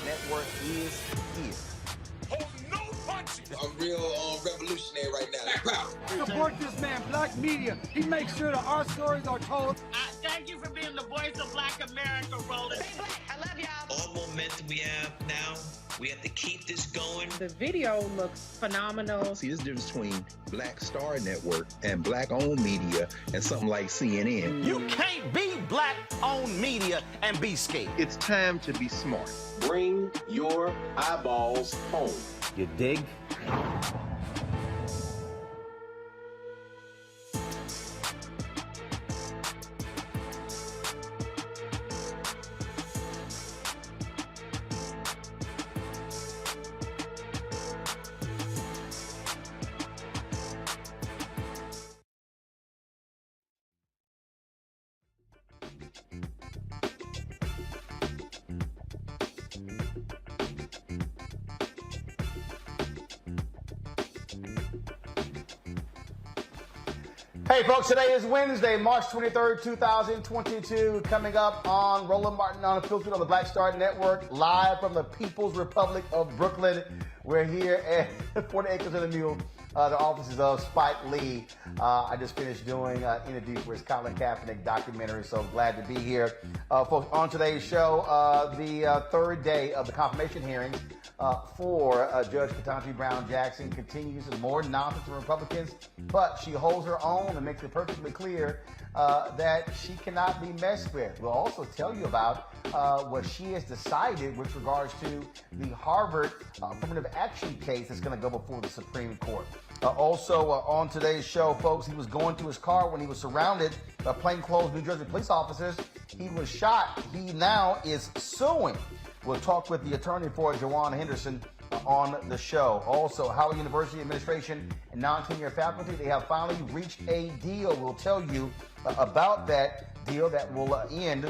Network is here. Hold no punches. I'm real revolutionary right now. Support this man, Black Media. He makes sure that our stories are told. Thank you for being the voice of Black America, Roland. Stay black. I love y'all. All momentum we have now, we have to keep this going. The video looks phenomenal. See, there's a difference between Black Star Network and Black-owned media and something like CNN. You can't be Black-owned media and be scared. It's time to be smart. Bring your eyeballs home. You dig? Hey folks, today is Wednesday, March 23rd, 2022. Coming up on Roland Martin Unfiltered on the Black Star Network, live from the People's Republic of Brooklyn. We're here at 40 Acres and a Mule, the offices of Spike Lee. I just finished doing interview for his Colin Kaepernick documentary, so glad to be here. Folks, on today's show, the third day of the confirmation hearings for Judge Ketanji Brown Jackson continues. More nonsense from Republicans, but she holds her own and makes it perfectly clear that she cannot be messed with. We'll also tell you about what she has decided with regards to the Harvard affirmative action case that's going to go before the Supreme Court. Also on today's show, folks, he was going to his car when he was surrounded by plainclothed New Jersey police officers. He was shot. He now is suing. We'll talk with the attorney for Jajuan Henderson on the show. Also, Howard University administration and non-tenure faculty, they have finally reached a deal. We'll tell you about that deal that will end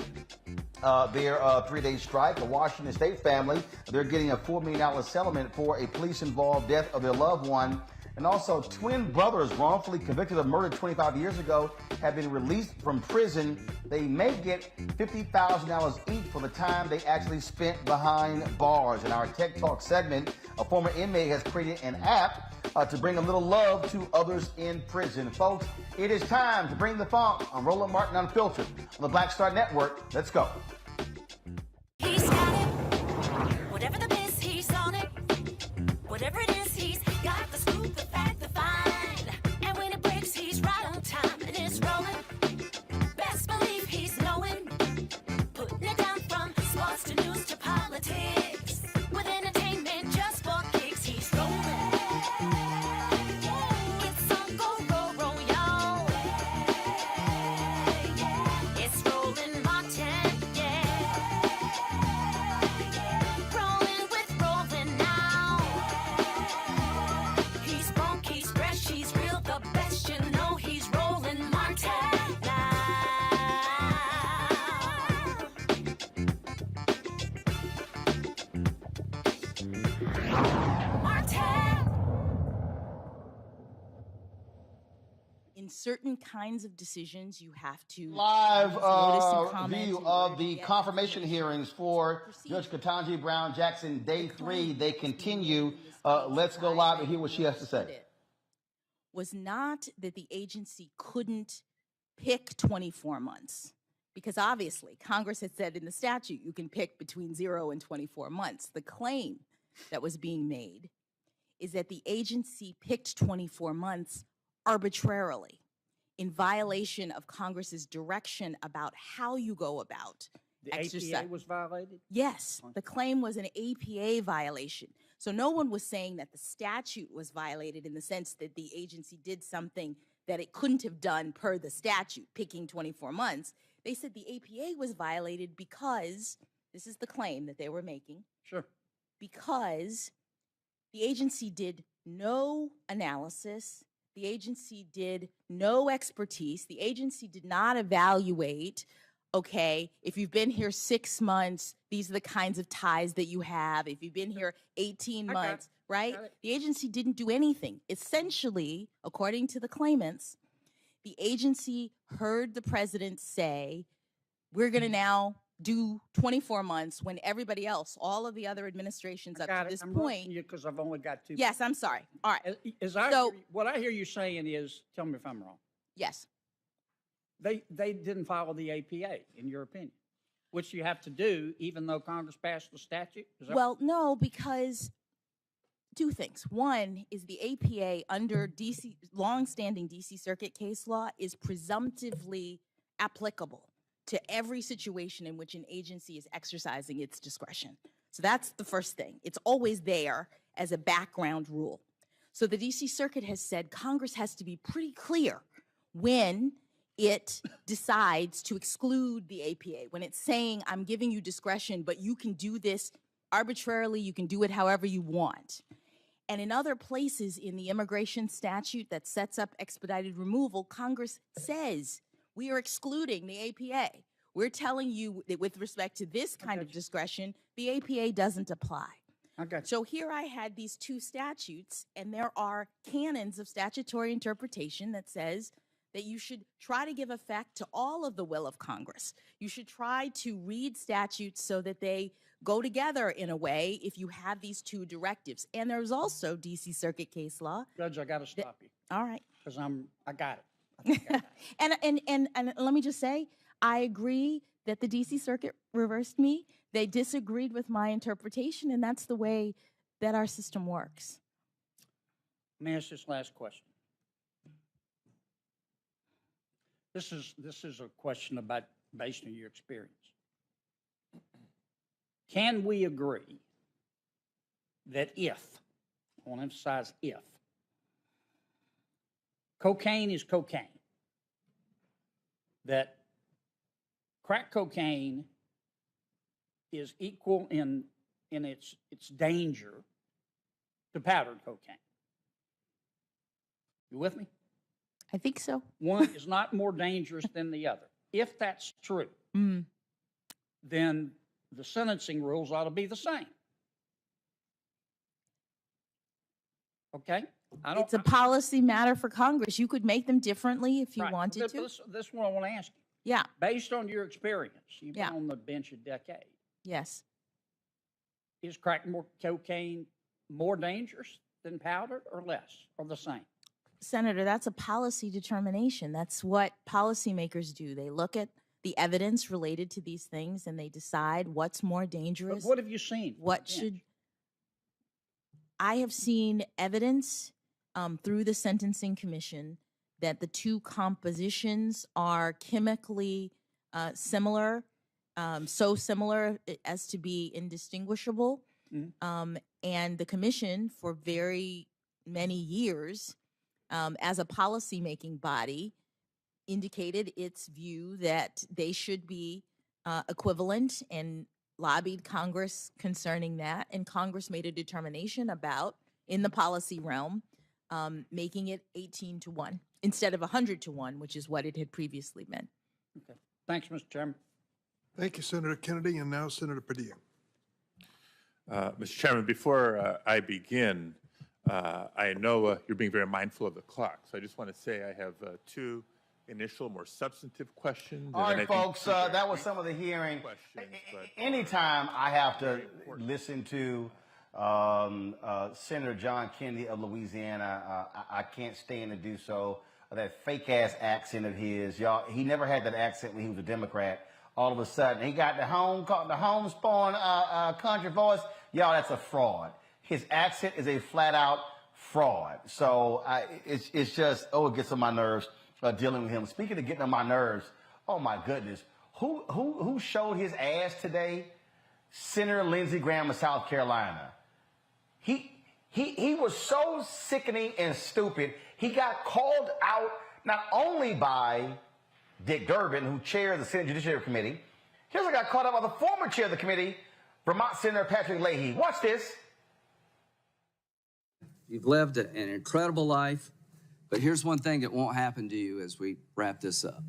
their three-day strike. The Washington State family, they're getting a $4 million settlement for a police-involved death of their loved one. And also, twin brothers wrongfully convicted of murder 25 years ago have been released from prison. They may get $50,000 each for the time they actually spent behind bars. In our Tech Talk segment, a former inmate has created an app to bring a little love to others in prison. Folks, it is time to bring the funk on Roland Martin Unfiltered on the Black Star Network. Let's go. He's got it. Whatever the miss, he's on it. Whatever it is, he's got the scoop, the fact, the find. And when it breaks, he's right on time and it's rolling. Best believe he's knowing. Putting it down from sports to news to politics. With entertainment just for kicks, he's rolling. It's on go, roll, y'all. It's Roland Martin, yeah. Rolling with Roland now. He's funk, he's fresh, he's real, the best, you know he's Roland Martin now. Martin. In certain kinds of decisions, you have to Live notice and comment view and of the get confirmation hearings for Judge Ketanji Brown Jackson, day 3. They continue. Let's go live and hear what she has to say. Was not that the agency couldn't pick 24 months, because obviously Congress had said in the statute you can pick between 0 and 24 months. The claim that was being made is that the agency picked 24 months arbitrarily in violation of Congress's direction about how you go about The exercise. APA was violated? Yes, the claim was an APA violation. So no one was saying that the statute was violated in the sense that the agency did something that it couldn't have done per the statute, picking 24 months. They said the APA was violated because, this is the claim that they were making, Sure. because the agency did no analysis, the agency did no expertise, the agency did not evaluate, okay, if you've been here 6 months, these are the kinds of ties that you have. If you've been here 18 months, right? The agency didn't do anything. Essentially, according to the claimants, the agency heard the president say, we're going to now do 24 months when everybody else, all of the other administrations up to this point. Because I've only got 2. Yes, I'm sorry. All right. What I hear you saying is, tell me if I'm wrong. Yes. They didn't follow the APA, in your opinion, which you have to do even though Congress passed the statute? Well, no, because 2 things. One is the APA under DC, longstanding DC Circuit case law is presumptively applicable to every situation in which an agency is exercising its discretion. So that's the first thing. It's always there as a background rule. So the DC Circuit has said Congress has to be pretty clear when it decides to exclude the APA, when it's saying, I'm giving you discretion, but you can do this arbitrarily, you can do it however you want. And in other places in the immigration statute that sets up expedited removal, Congress says, we are excluding the APA. We're telling you that with respect to this kind of discretion, the APA doesn't apply. So here I had these 2 statutes, and there are canons of statutory interpretation that says that you should try to give effect to all of the will of Congress. You should try to read statutes so that they go together in a way if you have these two directives. And there's also DC Circuit case law. Judge, I got to stop you All right. because I got it. I think I got it. And let me just say, I agree that the DC Circuit reversed me. They disagreed with my interpretation, and that's the way that our system works. Let me ask this last question. This is a question about based on your experience. Can we agree that if, I want to emphasize if, cocaine is cocaine, that crack cocaine is equal in its danger to powdered cocaine? You with me? I think so. One is not more dangerous than the other. If that's true, then the sentencing rules ought to be the same. Okay? It's a policy matter for Congress. You could make them differently if you wanted to. This is what I want to ask you. Yeah. Based on your experience, you've been on the bench a decade. Yes. Is crack cocaine more dangerous than powdered or less or the same? Senator, that's a policy determination. That's what policymakers do. They look at the evidence related to these things and they decide what's more dangerous. But what have you seen? What should I have seen evidence through the Sentencing Commission that the two compositions are chemically similar, so similar as to be indistinguishable. And the commission for very many years as a policymaking body indicated its view that they should be equivalent and lobbied Congress concerning that. And Congress made a determination about, in the policy realm, making it 18-1 instead of 100-1, which is what it had previously been. Okay. Thanks, Mr. Chairman. Thank you, Senator Kennedy. And now Senator Padilla. Mr. Chairman, before I begin, I know you're being very mindful of the clock, so I just want to say I have two initial, more substantive questions. All right, folks, that was some of the hearing. Anytime I have to listen to Senator John Kennedy of Louisiana, I can't stand to do so. That fake-ass accent of his, y'all, he never had that accent when he was a Democrat. All of a sudden, he got the homespun country voice. Y'all, that's a fraud. His accent is a flat-out fraud. So it's just, it gets on my nerves dealing with him. Speaking of getting on my nerves, oh my goodness, who showed his ass today? Senator Lindsey Graham of South Carolina. He was so sickening and stupid. He got called out not only by Dick Durbin, who chairs the Senate Judiciary Committee. He also got called out by the former chair of the committee, Vermont Senator Patrick Leahy. Watch this. You've lived an incredible life, but here's one thing that won't happen to you as we wrap this up.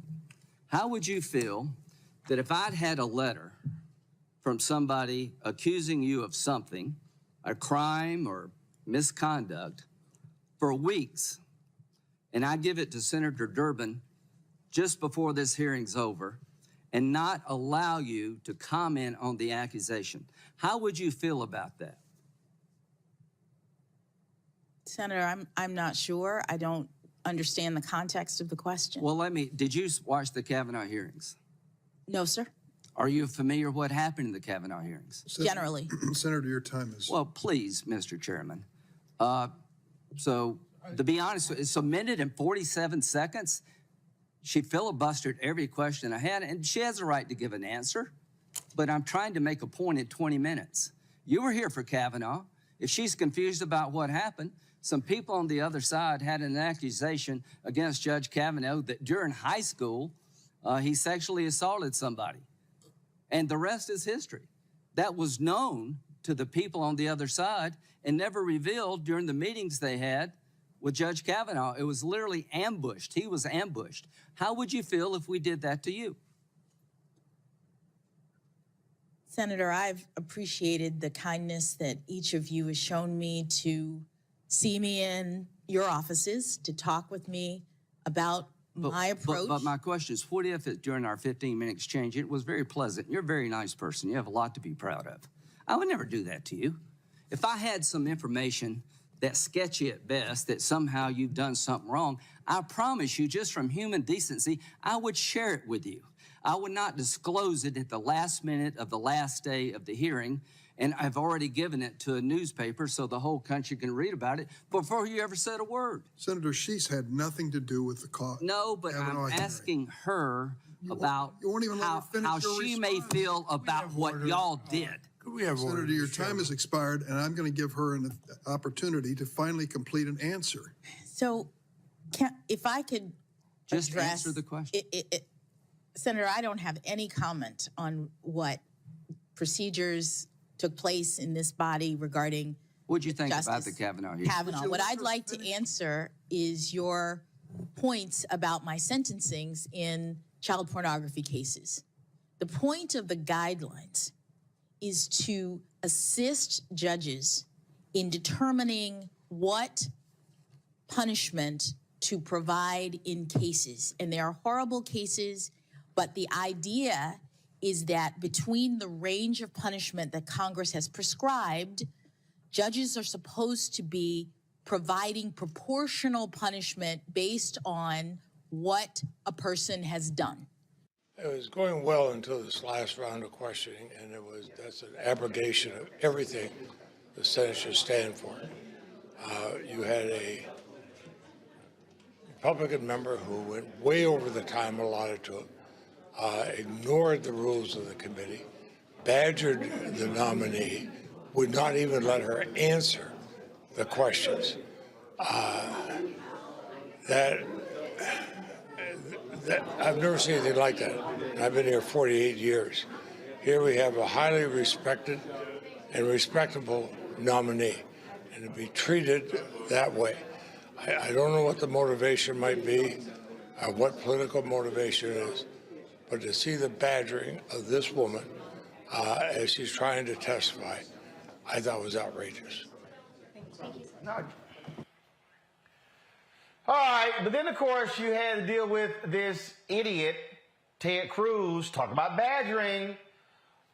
How would you feel that if I'd had a letter from somebody accusing you of something, a crime or misconduct, for weeks, and I give it to Senator Durbin just before this hearing's over and not allow you to comment on the accusation? How would you feel about that? Senator, I'm not sure. I don't understand the context of the question. Well, did you watch the Kavanaugh hearings? No, sir. Are you familiar with what happened in the Kavanaugh hearings? Generally. Senator, your time is... Well, please, Mr. Chairman. So, to be honest, it's a minute and 47 seconds. She filibustered every question I had, and she has a right to give an answer, but I'm trying to make a point in 20 minutes. You were here for Kavanaugh. If she's confused about what happened, some people on the other side had an accusation against Judge Kavanaugh that during high school, he sexually assaulted somebody. And the rest is history. That was known to the people on the other side and never revealed during the meetings they had with Judge Kavanaugh. It was literally ambushed. He was ambushed. How would you feel if we did that to you? Senator, I've appreciated the kindness that each of you has shown me to see me in your offices, to talk with me about my approach. But my question is, what if during our 15-minute exchange, it was very pleasant? You're a very nice person. You have a lot to be proud of. I would never do that to you. If I had some information that's sketchy at best, that somehow you've done something wrong, I promise you, just from human decency, I would share it with you. I would not disclose it at the last minute of the last day of the hearing, and I've already given it to a newspaper so the whole country can read about it before you ever said a word. Senator, she's had nothing to do with the cause. No, but I'm asking her about how she may feel about what y'all did. Senator, your time has expired, and I'm going to give her an opportunity to finally complete an answer. So, if I could just address, answer the question. Senator, I don't have any comment on what procedures took place in this body regarding What'd you think Justice about the Kavanaugh hearing? Kavanaugh. What I'd like to answer is your points about my sentencings in child pornography cases. The point of the guidelines is to assist judges in determining what punishment to provide in cases. And there are horrible cases, but the idea is that between the range of punishment that Congress has prescribed, judges are supposed to be providing proportional punishment based on what a person has done. It was going well until this last round of questioning, and that's an abrogation of everything the Senate should stand for. You had a Republican member who went way over the time allotted to him, ignored the rules of the committee, badgered the nominee, would not even let her answer the questions. I've never seen anything like that. I've been here 48 years. Here we have a highly respected and respectable nominee, and to be treated that way. I don't know what the motivation might be, what political motivation is, but to see the badgering of this woman as she's trying to testify, I thought was outrageous. All right, but then, of course, you had to deal with this idiot, Ted Cruz, talk about badgering.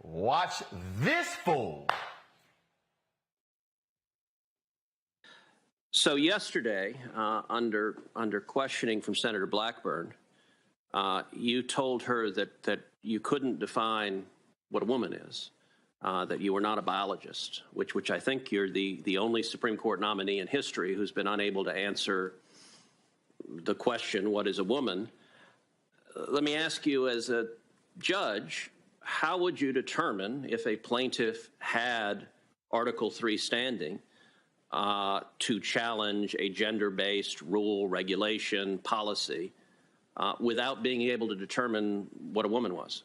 Watch this fool. So yesterday, under questioning from Senator Blackburn, you told her that you couldn't define what a woman is, that you were not a biologist, which I think you're the only Supreme Court nominee in history who's been unable to answer the question, what is a woman? Let me ask you, as a judge, how would you determine if a plaintiff had Article III standing to challenge a gender-based rule, regulation, policy without being able to determine what a woman was?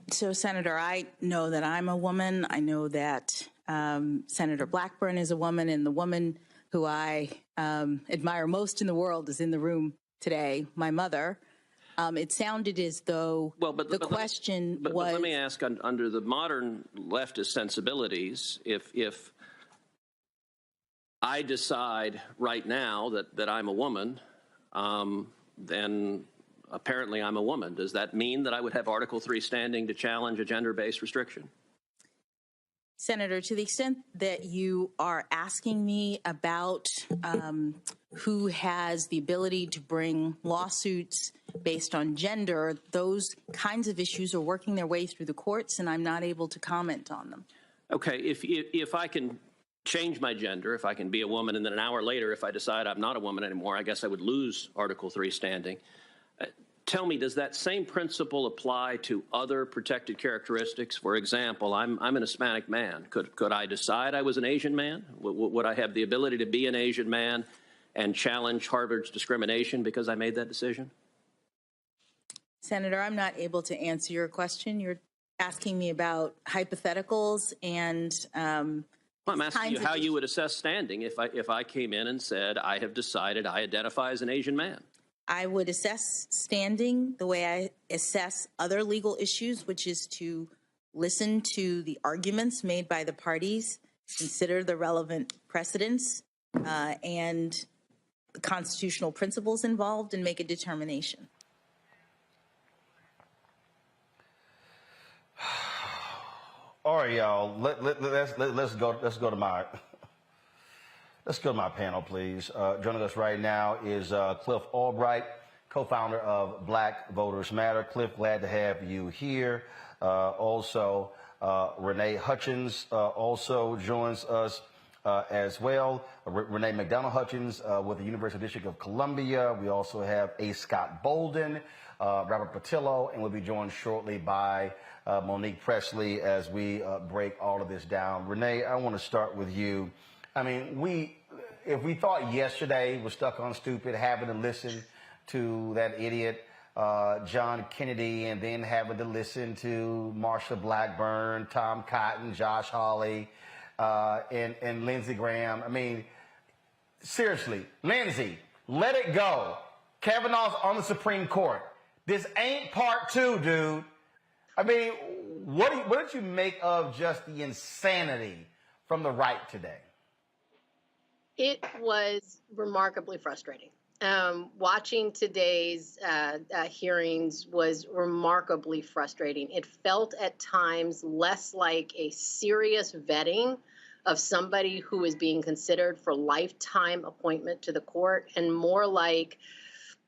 So, Senator, I know that I'm a woman. I know that Senator Blackburn is a woman, and the woman who I admire most in the world is in the room today, my mother. It sounded as though the question was... But let me ask, under the modern leftist sensibilities, if I decide right now that I'm a woman, then apparently I'm a woman. Does that mean that I would have Article III standing to challenge a gender-based restriction? Senator, to the extent that you are asking me about who has the ability to bring lawsuits based on gender, those kinds of issues are working their way through the courts, and I'm not able to comment on them. Okay, if I can change my gender, if I can be a woman, and then an hour later, if I decide I'm not a woman anymore, I guess I would lose Article III standing. Tell me, does that same principle apply to other protected characteristics? For example, I'm an Hispanic man. Could I decide I was an Asian man? Would I have the ability to be an Asian man and challenge Harvard's discrimination because I made that decision? Senator, I'm not able to answer your question. You're asking me about hypotheticals and well, I'm asking you how you would assess standing if I came in and said, I have decided I identify as an Asian man. I would assess standing the way I assess other legal issues, which is to listen to the arguments made by the parties, consider the relevant precedents, and constitutional principles involved and make a determination. All right, y'all. Let's go to my panel, please. Joining us right now is Cliff Albright, co-founder of Black Voters Matter. Cliff, glad to have you here. Also, Renee Hutchins also joins us as well. Renee McDonald Hutchins with the University District of Columbia. We also have A. Scott Bolden, Robert Patillo, and we'll be joined shortly by Monique Presley as we break all of this down. Renee, I want to start with you. I mean, if we thought yesterday was stuck on stupid, having to listen to that idiot John Kennedy, and then having to listen to Marsha Blackburn, Tom Cotton, Josh Hawley, and Lindsey Graham. I mean, seriously, Lindsey, let it go. Kavanaugh's on the Supreme Court. This ain't part two, dude. I mean, what did you make of just the insanity from the right today? It was remarkably frustrating. Watching today's hearings was remarkably frustrating. It felt at times less like a serious vetting of somebody who is being considered for lifetime appointment to the court, and more like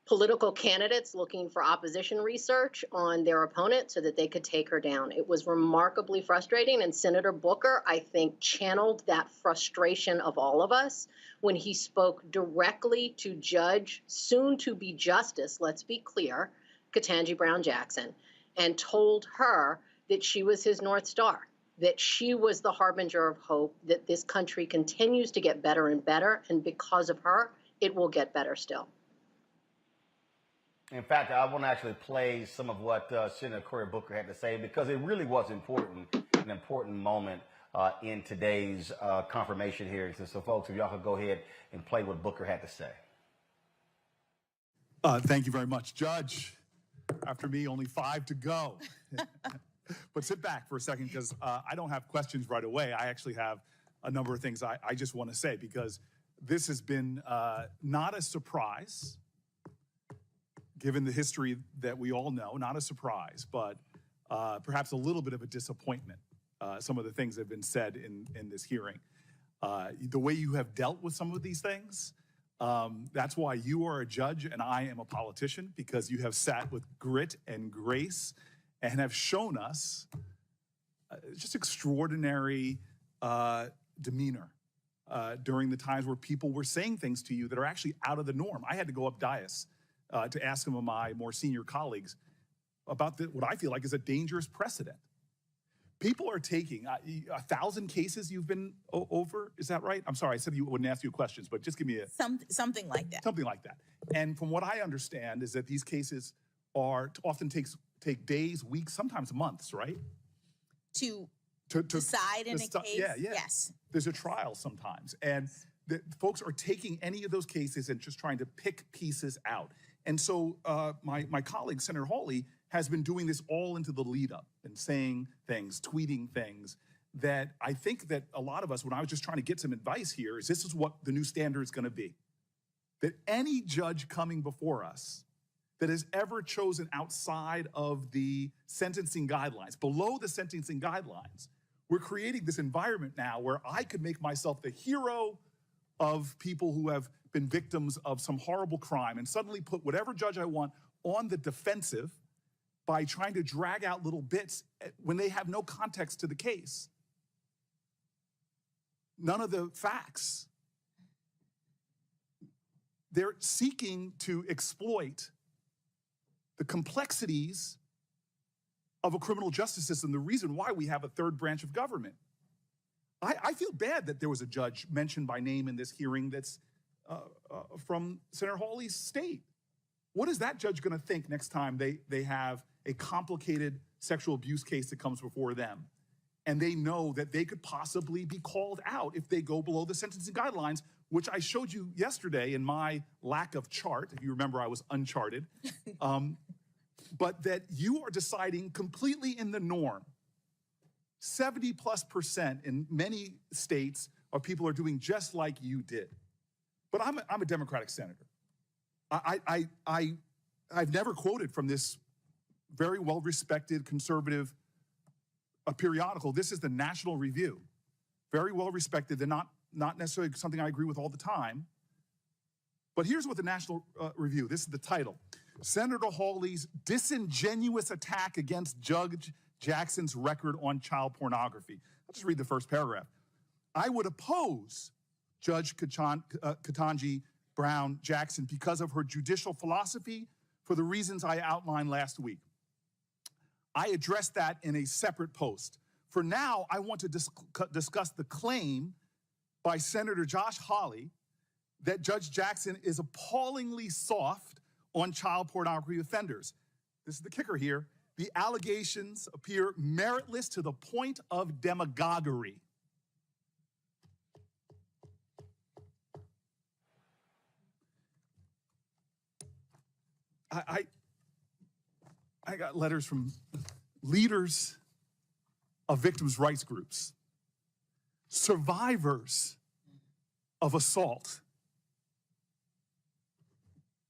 political candidates looking for opposition research on their opponent so that they could take her down. It was remarkably frustrating, and Senator Booker, I think, channeled that frustration of all of us when he spoke directly to Judge, soon to be Justice, let's be clear, Ketanji Brown Jackson, and told her that she was his North Star, that she was the harbinger of hope, that this country continues to get better and better, and because of her, it will get better still. In fact, I want to actually play some of what Senator Cory Booker had to say, because it really was important, an important moment in today's confirmation hearings. So, folks, if y'all could go ahead and play what Booker had to say. Thank you very much, Judge. After me, only 5 to go. But sit back for a second, because I don't have questions right away. I actually have a number of things I just want to say, because this has been not a surprise. Given the history that we all know, not a surprise, but perhaps a little bit of a disappointment, some of the things that have been said in this hearing. The way you have dealt with some of these things, that's why you are a judge and I am a politician, because you have sat with grit and grace and have shown us just extraordinary demeanor during the times where people were saying things to you that are actually out of the norm. I had to go up dais to ask some of my more senior colleagues about what I feel like is a dangerous precedent. People are taking 1,000 cases you've been over, is that right? I'm sorry, I said you wouldn't ask you questions, but just give me something like that. Something like that. And from what I understand is that these cases often take days, weeks, sometimes months, right? To decide in a case, yes. There's a trial sometimes. And the folks are taking any of those cases and just trying to pick pieces out. And so my colleague, Senator Hawley, has been doing this all into the lead up and saying things, tweeting things that I think that a lot of us, when I was just trying to get some advice here, is this is what the new standard is going to be. That any judge coming before us that has ever chosen outside of the sentencing guidelines, below the sentencing guidelines, we're creating this environment now where I could make myself the hero of people who have been victims of some horrible crime and suddenly put whatever judge I want on the defensive by trying to drag out little bits when they have no context to the case. None of the facts. They're seeking to exploit the complexities of a criminal justice system, the reason why we have a third branch of government. I feel bad that there was a judge mentioned by name in this hearing that's from Senator Hawley's state. What is that judge going to think next time they have a complicated sexual abuse case that comes before them, and they know that they could possibly be called out if they go below the sentencing guidelines, which I showed you yesterday in my lack of chart. If you remember, I was uncharted. But that you are deciding completely in the norm. 70+% in many states of people are doing just like you did. But I'm a Democratic senator. I've never quoted from this very well-respected conservative periodical. This is the National Review. Very well-respected. They're not necessarily something I agree with all the time. But here's what the National Review, this is the title. Senator Hawley's disingenuous attack against Judge Jackson's record on child pornography. I'll just read the first paragraph. I would oppose Judge Ketanji Brown Jackson because of her judicial philosophy for the reasons I outlined last week. I addressed that in a separate post. For now, I want to discuss the claim by Senator Josh Hawley that Judge Jackson is appallingly soft on child pornography offenders. This is the kicker here. The allegations appear meritless to the point of demagoguery. I got letters from leaders of victims' rights groups, survivors of assault,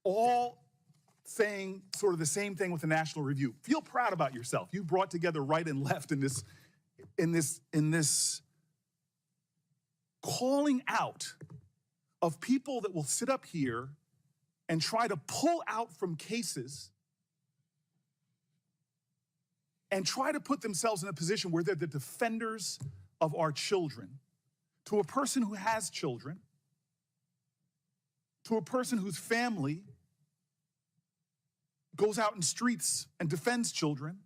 all saying sort of the same thing with the National Review. Feel proud about yourself. You brought together right and left in this calling out of people that will sit up here and try to pull out from cases and try to put themselves in a position where they're the defenders of our children. To a person who has children, to a person whose family goes out in streets and defends children.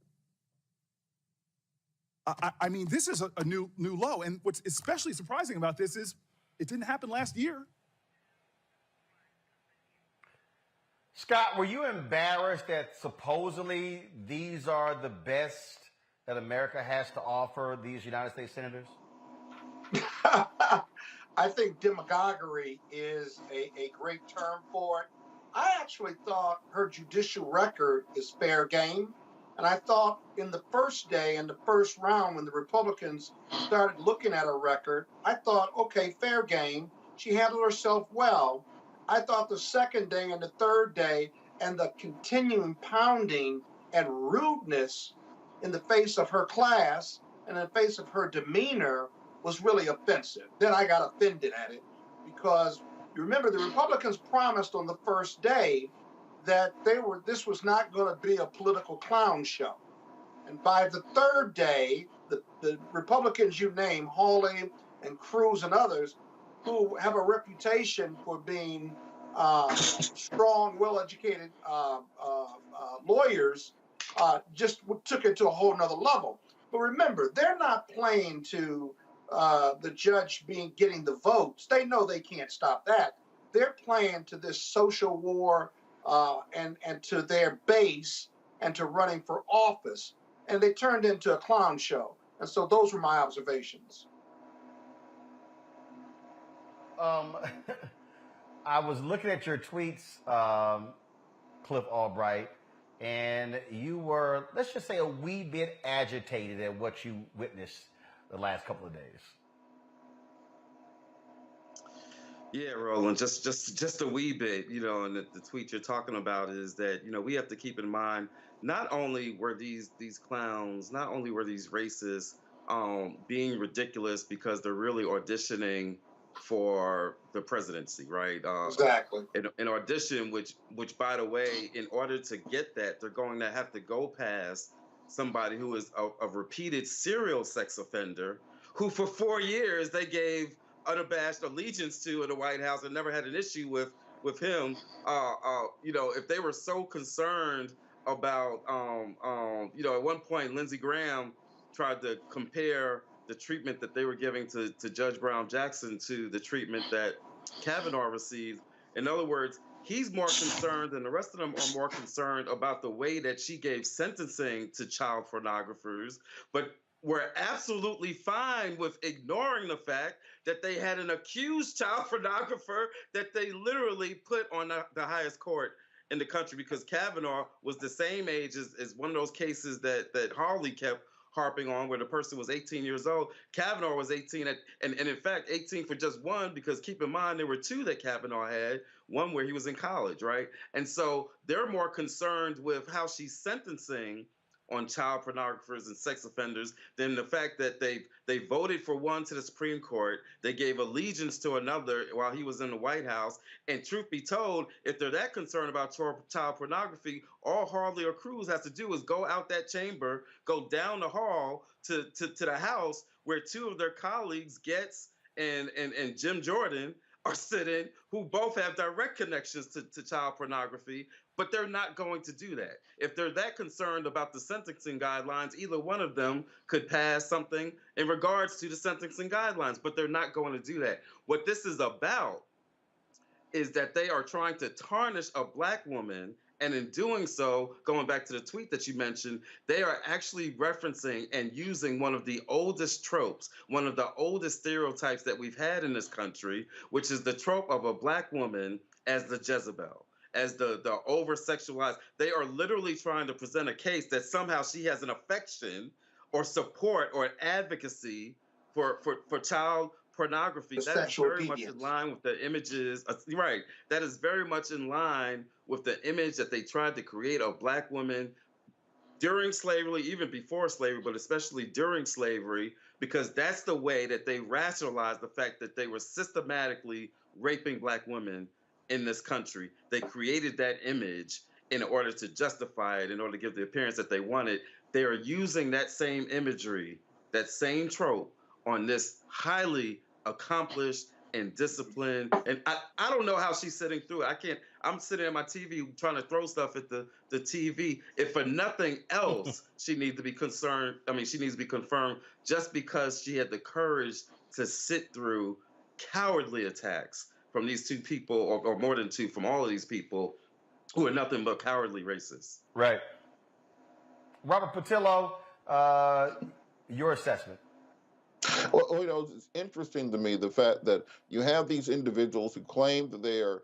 I mean, this is a new low. And what's especially surprising about this is it didn't happen last year. Scott, were you embarrassed that supposedly these are the best that America has to offer, these United States senators? I think demagoguery is a great term for it. I actually thought her judicial record is fair game. And I thought in the first day, in the first round, when the Republicans started looking at her record, I thought, okay, fair game. She handled herself well. I thought the second day and the third day and the continuing pounding and rudeness in the face of her class and in the face of her demeanor was really offensive. Then I got offended at it because you remember the Republicans promised on the first day that this was not going to be a political clown show. And by the third day, the Republicans you name, Hawley and Cruz and others, who have a reputation for being strong, well-educated lawyers, just took it to a whole nother level. But remember, they're not playing to the judge getting the votes. They know they can't stop that. They're playing to this social war and to their base and to running for office. And they turned into a clown show. And so those were my observations. I was looking at your tweets, Cliff Albright, and you were, let's just say, a wee bit agitated at what you witnessed the last couple of days. Yeah, Roland, just a wee bit, and the tweet you're talking about is that, we have to keep in mind, not only were these clowns, not only were these racists being ridiculous because they're really auditioning for the presidency, right? Exactly. An audition, which by the way, in order to get that, they're going to have to go past somebody who is a repeated serial sex offender, who for 4 years they gave unabashed allegiance to in the White House and never had an issue with him. If they were so concerned about, at one point Lindsey Graham tried to compare the treatment that they were giving to Judge Brown Jackson to the treatment that Kavanaugh received. In other words, he's more concerned, and the rest of them are more concerned about the way that she gave sentencing to child pornographers, but we're absolutely fine with ignoring the fact that they had an accused child pornographer that they literally put on the highest court in the country, because Kavanaugh was the same age as one of those cases that Hawley kept harping on, where the person was 18 years old. Kavanaugh was 18, and in fact, 18 for just one, because keep in mind, there were two that Kavanaugh had, one where he was in college, right? And so they're more concerned with how she's sentencing on child pornographers and sex offenders than the fact that they voted for one to the Supreme Court, they gave allegiance to another while he was in the White House. And truth be told, if they're that concerned about child pornography, all Harley or Cruz has to do is go out that chamber, go down the hall to the House, where two of their colleagues, Getz and Jim Jordan, are sitting, who both have direct connections to child pornography, but they're not going to do that. If they're that concerned about the sentencing guidelines, either one of them could pass something in regards to the sentencing guidelines, but they're not going to do that. What this is about is that they are trying to tarnish a Black woman, and in doing so, going back to the tweet that you mentioned, they are actually referencing and using one of the oldest tropes, one of the oldest stereotypes that we've had in this country, which is the trope of a Black woman as the Jezebel, as the over-sexualized. They are literally trying to present a case that somehow she has an affection or support or an advocacy for child pornography. That is very much in line with the images, right? That is very much in line with the image that they tried to create of Black women during slavery, even before slavery, but especially during slavery, because that's the way that they rationalized the fact that they were systematically raping Black women in this country. They created that image in order to justify it, in order to give the appearance that they wanted. They are using that same imagery, that same trope, on this highly accomplished and disciplined. And I don't know how she's sitting through it. I'm sitting at my TV trying to throw stuff at the TV. If for nothing else, she needs to be concerned. I mean, she needs to be confirmed just because she had the courage to sit through cowardly attacks from these two people, or more than two, from all of these people who are nothing but cowardly racists. Right. Robert Patillo, your assessment. Well, it's interesting to me, the fact that you have these individuals who claim that they are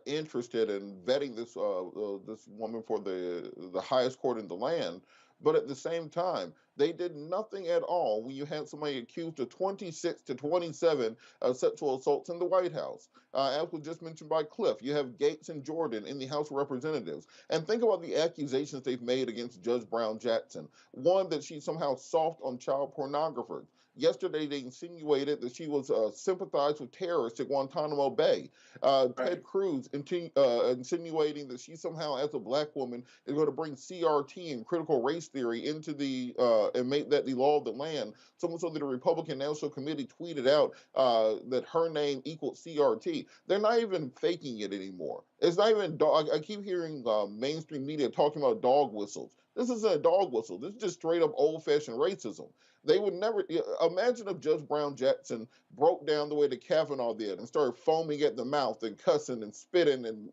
interested in vetting this woman for the highest court in the land, but at the same time, they did nothing at all when you had somebody accused of 26 to 27 sexual assaults in the White House. As was just mentioned by Cliff, you have Gates and Jordan in the House of Representatives. And think about the accusations they've made against Judge Brown Jackson. One, that she somehow soft on child pornographers. Yesterday, they insinuated that she was sympathized with terrorists at Guantanamo Bay. Ted Cruz insinuating that she somehow, as a Black woman, is going to bring CRT and critical race theory into the and make that the law of the land. So much so that the Republican National Committee tweeted out that her name equaled CRT. They're not even faking it anymore. It's not even I keep hearing mainstream media talking about dog whistles. This isn't a dog whistle. This is just straight up old-fashioned racism. They would never imagine if Judge Brown Jackson broke down the way that Kavanaugh did and started foaming at the mouth and cussing and spitting and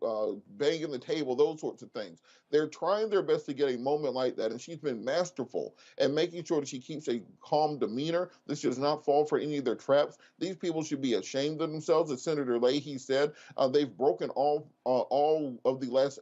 banging the table, those sorts of things. They're trying their best to get a moment like that, and she's been masterful at making sure that she keeps a calm demeanor. This does not fall for any of their traps. These people should be ashamed of themselves, as Senator Leahy said. They've broken all of the last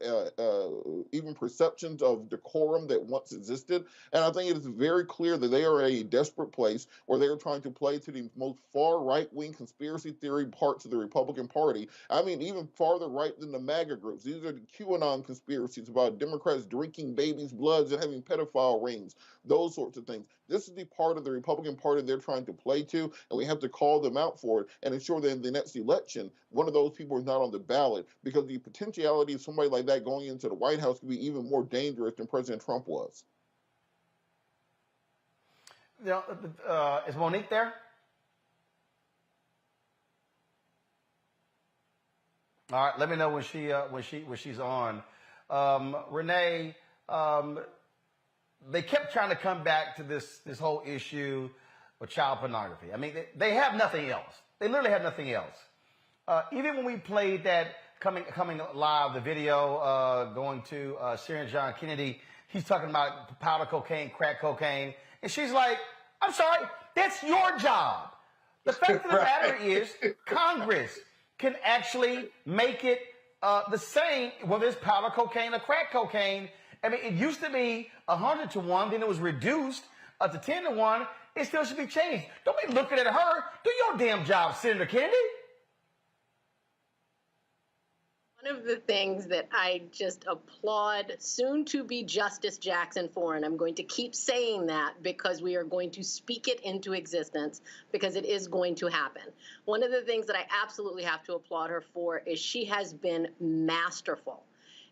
even perceptions of decorum that once existed, and I think it is very clear that they are a desperate place where they are trying to play to the most far right-wing conspiracy theory parts of the Republican Party. I mean, even farther right than the MAGA groups. These are the QAnon conspiracies about Democrats drinking babies' bloods and having pedophile rings, those sorts of things. This is the part of the Republican Party they're trying to play to, and we have to call them out for it and ensure that in the next election, one of those people is not on the ballot, because the potentiality of somebody like that going into the White House could be even more dangerous than President Trump was. Is Monique there? All right, let me know when she's on. Renee, they kept trying to come back to this whole issue with child pornography. I mean, they have nothing else. They literally have nothing else. Even when we played that coming live, the video going to Syrian John Kennedy, he's talking about powder cocaine, crack cocaine, and she's like, I'm sorry, that's your job. The fact of the matter is, Congress can actually make it the same, whether it's powder cocaine or crack cocaine. I mean, it used to be 100 to 1, then it was reduced to 10-1, it still should be changed. Don't be looking at her. Do your damn job, Senator Kennedy. One of the things that I just applaud soon-to-be Justice Jackson for, and I'm going to keep saying that because we are going to speak it into existence because it is going to happen. One of the things that I absolutely have to applaud her for is she has been masterful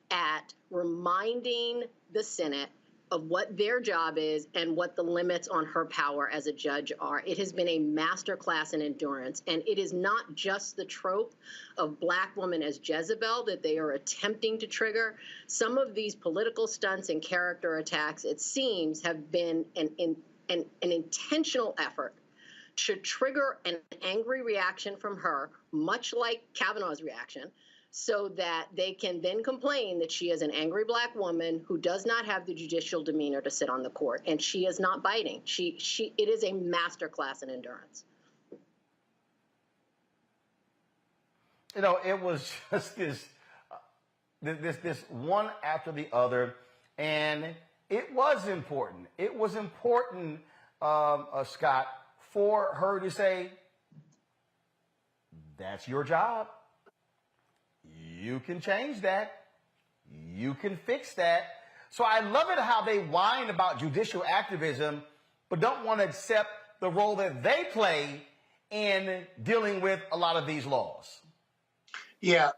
at reminding the Senate of what their job is and what the limits on her power as a judge are. It has been a masterclass in endurance, and it is not just the trope of Black woman as Jezebel that they are attempting to trigger. Some of these political stunts and character attacks, it seems, have been an intentional effort to trigger an angry reaction from her, much like Kavanaugh's reaction, so that they can then complain that she is an angry Black woman who does not have the judicial demeanor to sit on the court, and she is not biting. It is a masterclass in endurance. You know, it was just this one after the other, and it was important. It was important, Scott, for her to say, "That's your job. You can change that. You can fix that." So I love it how they whine about judicial activism, but don't want to accept the role that they play in dealing with a lot of these laws. Yeah,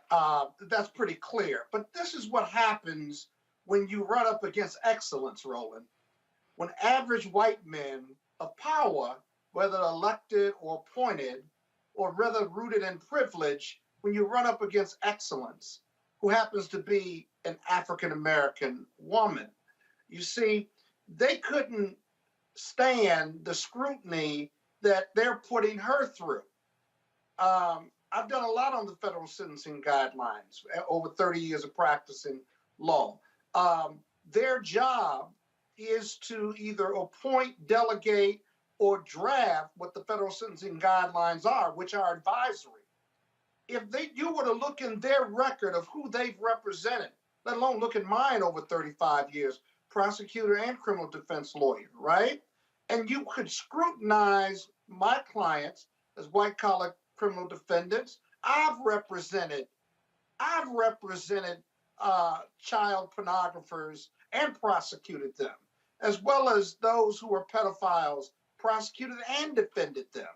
that's pretty clear. But this is what happens when you run up against excellence, Roland. When average white men of power, whether elected or appointed, or rather rooted in privilege, when you run up against excellence, who happens to be an African-American woman, you see, they couldn't stand the scrutiny that they're putting her through. I've done a lot on the federal sentencing guidelines, over 30 years of practicing law. Their job is to either appoint, delegate, or draft what the federal sentencing guidelines are, which are advisory. If you were to look in their record of who they've represented, let alone look at mine over 35 years, prosecutor and criminal defense lawyer, right? And you could scrutinize my clients as white-collar criminal defendants. I've represented child pornographers and prosecuted them, as well as those who were pedophiles, prosecuted and defended them.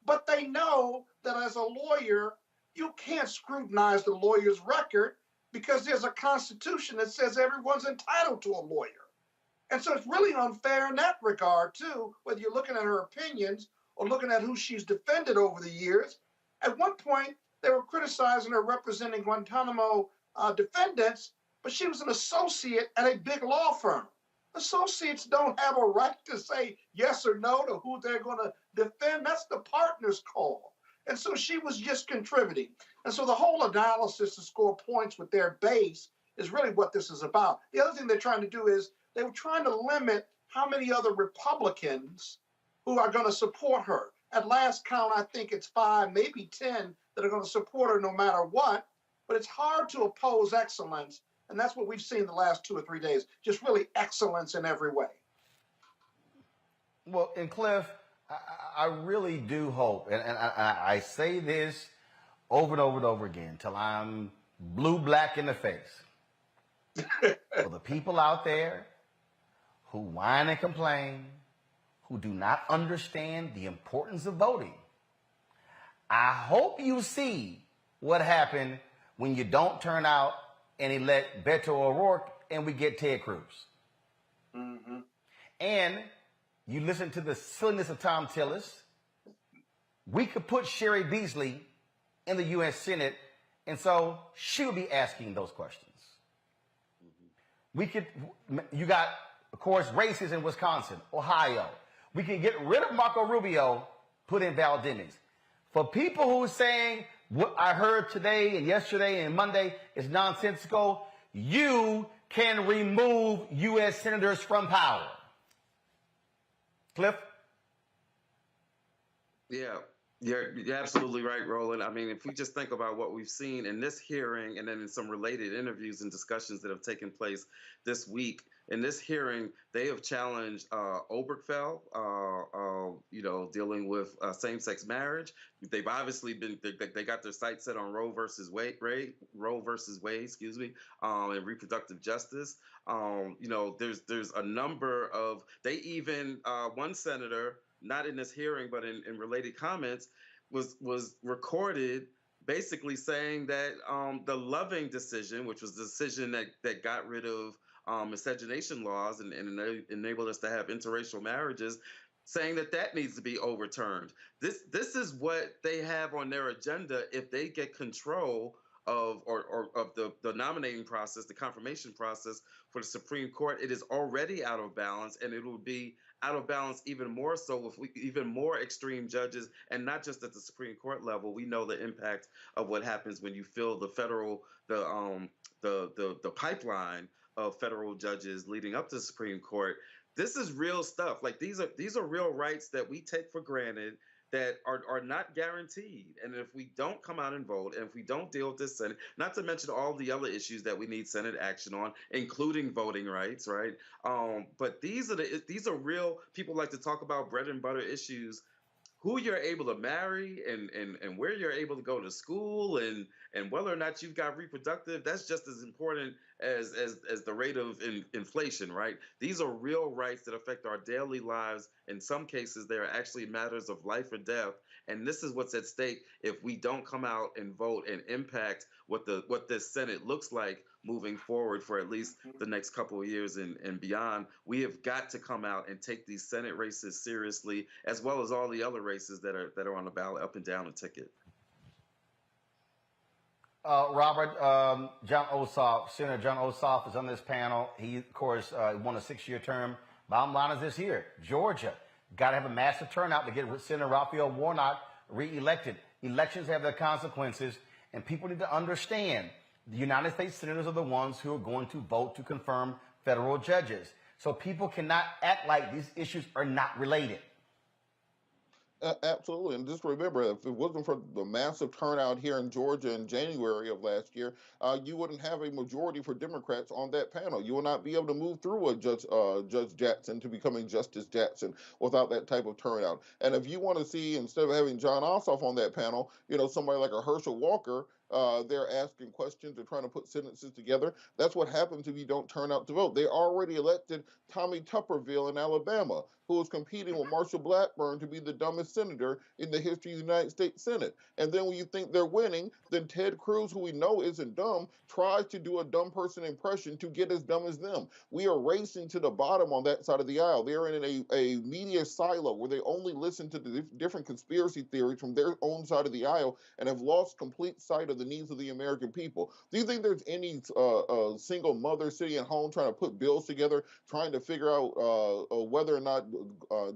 But they know that as a lawyer, you can't scrutinize the lawyer's record because there's a constitution that says everyone's entitled to a lawyer. And so it's really unfair in that regard, too, whether you're looking at her opinions or looking at who she's defended over the years. At one point, they were criticizing her representing Guantanamo defendants, but she was an associate at a big law firm. Associates don't have a right to say yes or no to who they're going to defend. That's the partner's call. And so she was just contributing. And so the whole analysis to score points with their base is really what this is about. The other thing they're trying to do is they were trying to limit how many other Republicans who are going to support her. At last count, I think it's 5, maybe 10 that are going to support her no matter what. But it's hard to oppose excellence. And that's what we've seen the last 2 or 3 days, just really excellence in every way. Well, and Cliff, I really do hope, and I say this over and over and over again till I'm blue black in the face. For the people out there who whine and complain, who do not understand the importance of voting, I hope you see what happened when you don't turn out and elect Beto O'Rourke and we get Ted Cruz. Mm-hmm. And you listen to the silliness of Tom Tillis. We could put Sherry Beasley in the U.S. Senate, and so she would be asking those questions. You got, of course, races in Wisconsin, Ohio. We can get rid of Marco Rubio, put in Val Demings. For people who are saying what I heard today and yesterday and Monday is nonsensical, you can remove U.S. senators from power. Cliff? Yeah. You're absolutely right, Roland. I mean, if we just think about what we've seen in this hearing and then in some related interviews and discussions that have taken place this week, in this hearing, they have challenged Obergefell, dealing with same-sex marriage. They've obviously they got their sights set on Roe versus Wade, and reproductive justice. There's a number of, they even, one senator, not in this hearing, but in related comments, was recorded basically saying that the Loving decision, which was the decision that got rid of miscegenation laws and enabled us to have interracial marriages, saying that needs to be overturned. This is what they have on their agenda if they get control of the nominating process, the confirmation process for the Supreme Court. It is already out of balance, and it will be out of balance even more so with even more extreme judges, and not just at the Supreme Court level. We know the impact of what happens when you fill the pipeline of federal judges leading up to the Supreme Court. This is real stuff. Like these are real rights that we take for granted that are not guaranteed. And if we don't come out and vote, and if we don't deal with this Senate, not to mention all the other issues that we need Senate action on, including voting rights, right? But these are real, people like to talk about bread and butter issues, who you're able to marry and where you're able to go to school and whether or not you've got reproductive, that's just as important as the rate of inflation, right? These are real rights that affect our daily lives. In some cases, they are actually matters of life or death. And this is what's at stake if we don't come out and vote and impact what this Senate looks like moving forward for at least the next couple of years and beyond. We have got to come out and take these Senate races seriously, as well as all the other races that are on the ballot up and down the ticket. Robert, Senator John Ossoff is on this panel. He, of course, won a 6-year term. Bottom line is this here: Georgia got to have a massive turnout to get Senator Raphael Warnock reelected. Elections have their consequences, and people need to understand the United States senators are the ones who are going to vote to confirm federal judges. So people cannot act like these issues are not related. Absolutely. And just remember, if it wasn't for the massive turnout here in Georgia in January of last year, you wouldn't have a majority for Democrats on that panel. You will not be able to move through a Judge Jackson to becoming Justice Jackson without that type of turnout. And if you want to see, instead of having John Ossoff on that panel, somebody like a Herschel Walker, they're asking questions, they're trying to put sentences together. That's what happens if you don't turn out to vote. They already elected Tommy Tuberville in Alabama, who was competing with Marshall Blackburn to be the dumbest senator in the history of the United States Senate. And then when you think they're winning, then Ted Cruz, who we know isn't dumb, tries to do a dumb person impression to get as dumb as them. We are racing to the bottom on that side of the aisle. They're in a media silo where they only listen to the different conspiracy theories from their own side of the aisle and have lost complete sight of the needs of the American people. Do you think there's any single mother sitting at home trying to put bills together, trying to figure out whether or not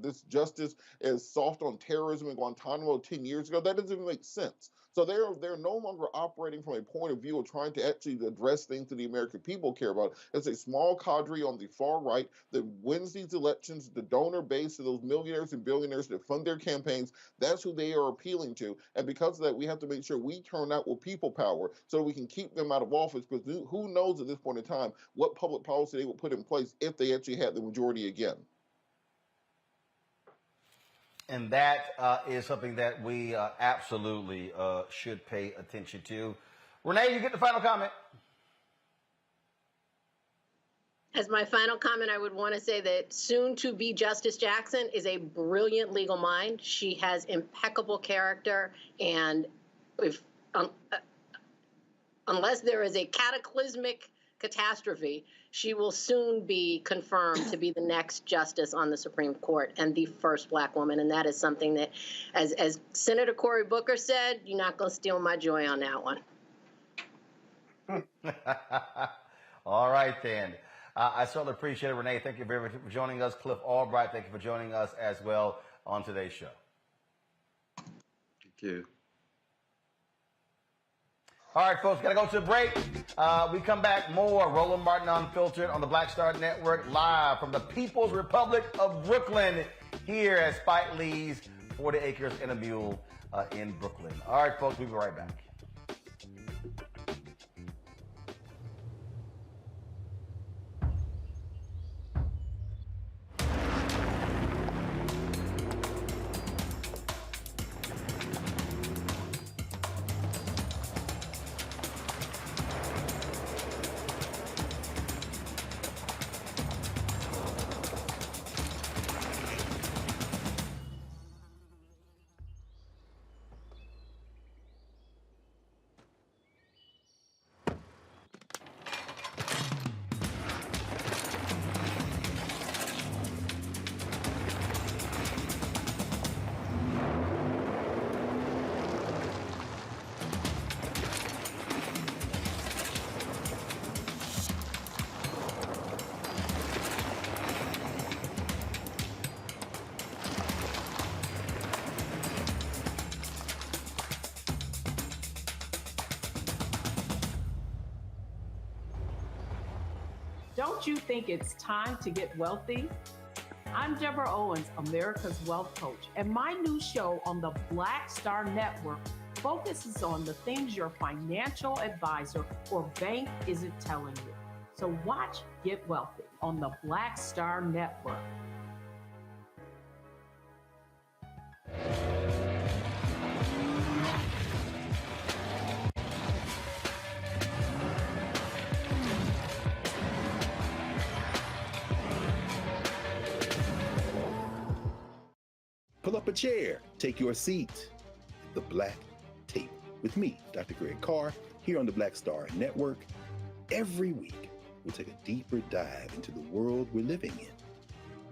this justice is soft on terrorism in Guantanamo 10 years ago? That doesn't even make sense. So they're no longer operating from a point of view of trying to actually address things that the American people care about. It's a small cadre on the far right that wins these elections, the donor base of those millionaires and billionaires that fund their campaigns. That's who they are appealing to. And because of that, we have to make sure we turn out with people power so we can keep them out of office, because who knows at this point in time what public policy they would put in place if they actually had the majority again. And that is something that we absolutely should pay attention to. Renee, you get the final comment. As my final comment, I would want to say that soon-to-be Justice Jackson is a brilliant legal mind. She has impeccable character, and if unless there is a cataclysmic catastrophe, she will soon be confirmed to be the next justice on the Supreme Court and the first Black woman. And that is something that, as Senator Cory Booker said, you're not going to steal my joy on that one. All right, then. I certainly appreciate it, Renee. Thank you very much for joining us. Cliff Albright, thank you for joining us as well on today's show. Thank you. All right, folks, got to go to a break. We come back more Roland Martin Unfiltered on the Black Star Network, live from the People's Republic of Brooklyn, here at Spike Lee's 40 Acres and a Mule in Brooklyn. All right, folks, we'll be right back. Don't you think it's time to get wealthy? I'm Deborah Owens, America's Wealth Coach, and my new show on the Black Star Network focuses on the things your financial advisor or bank isn't telling you. So watch Get Wealthy on the Black Star Network. Pull up a chair, take your seat. The Black Tape with me, Dr. Greg Carr, here on the Black Star Network. Every week, we'll take a deeper dive into the world we're living in.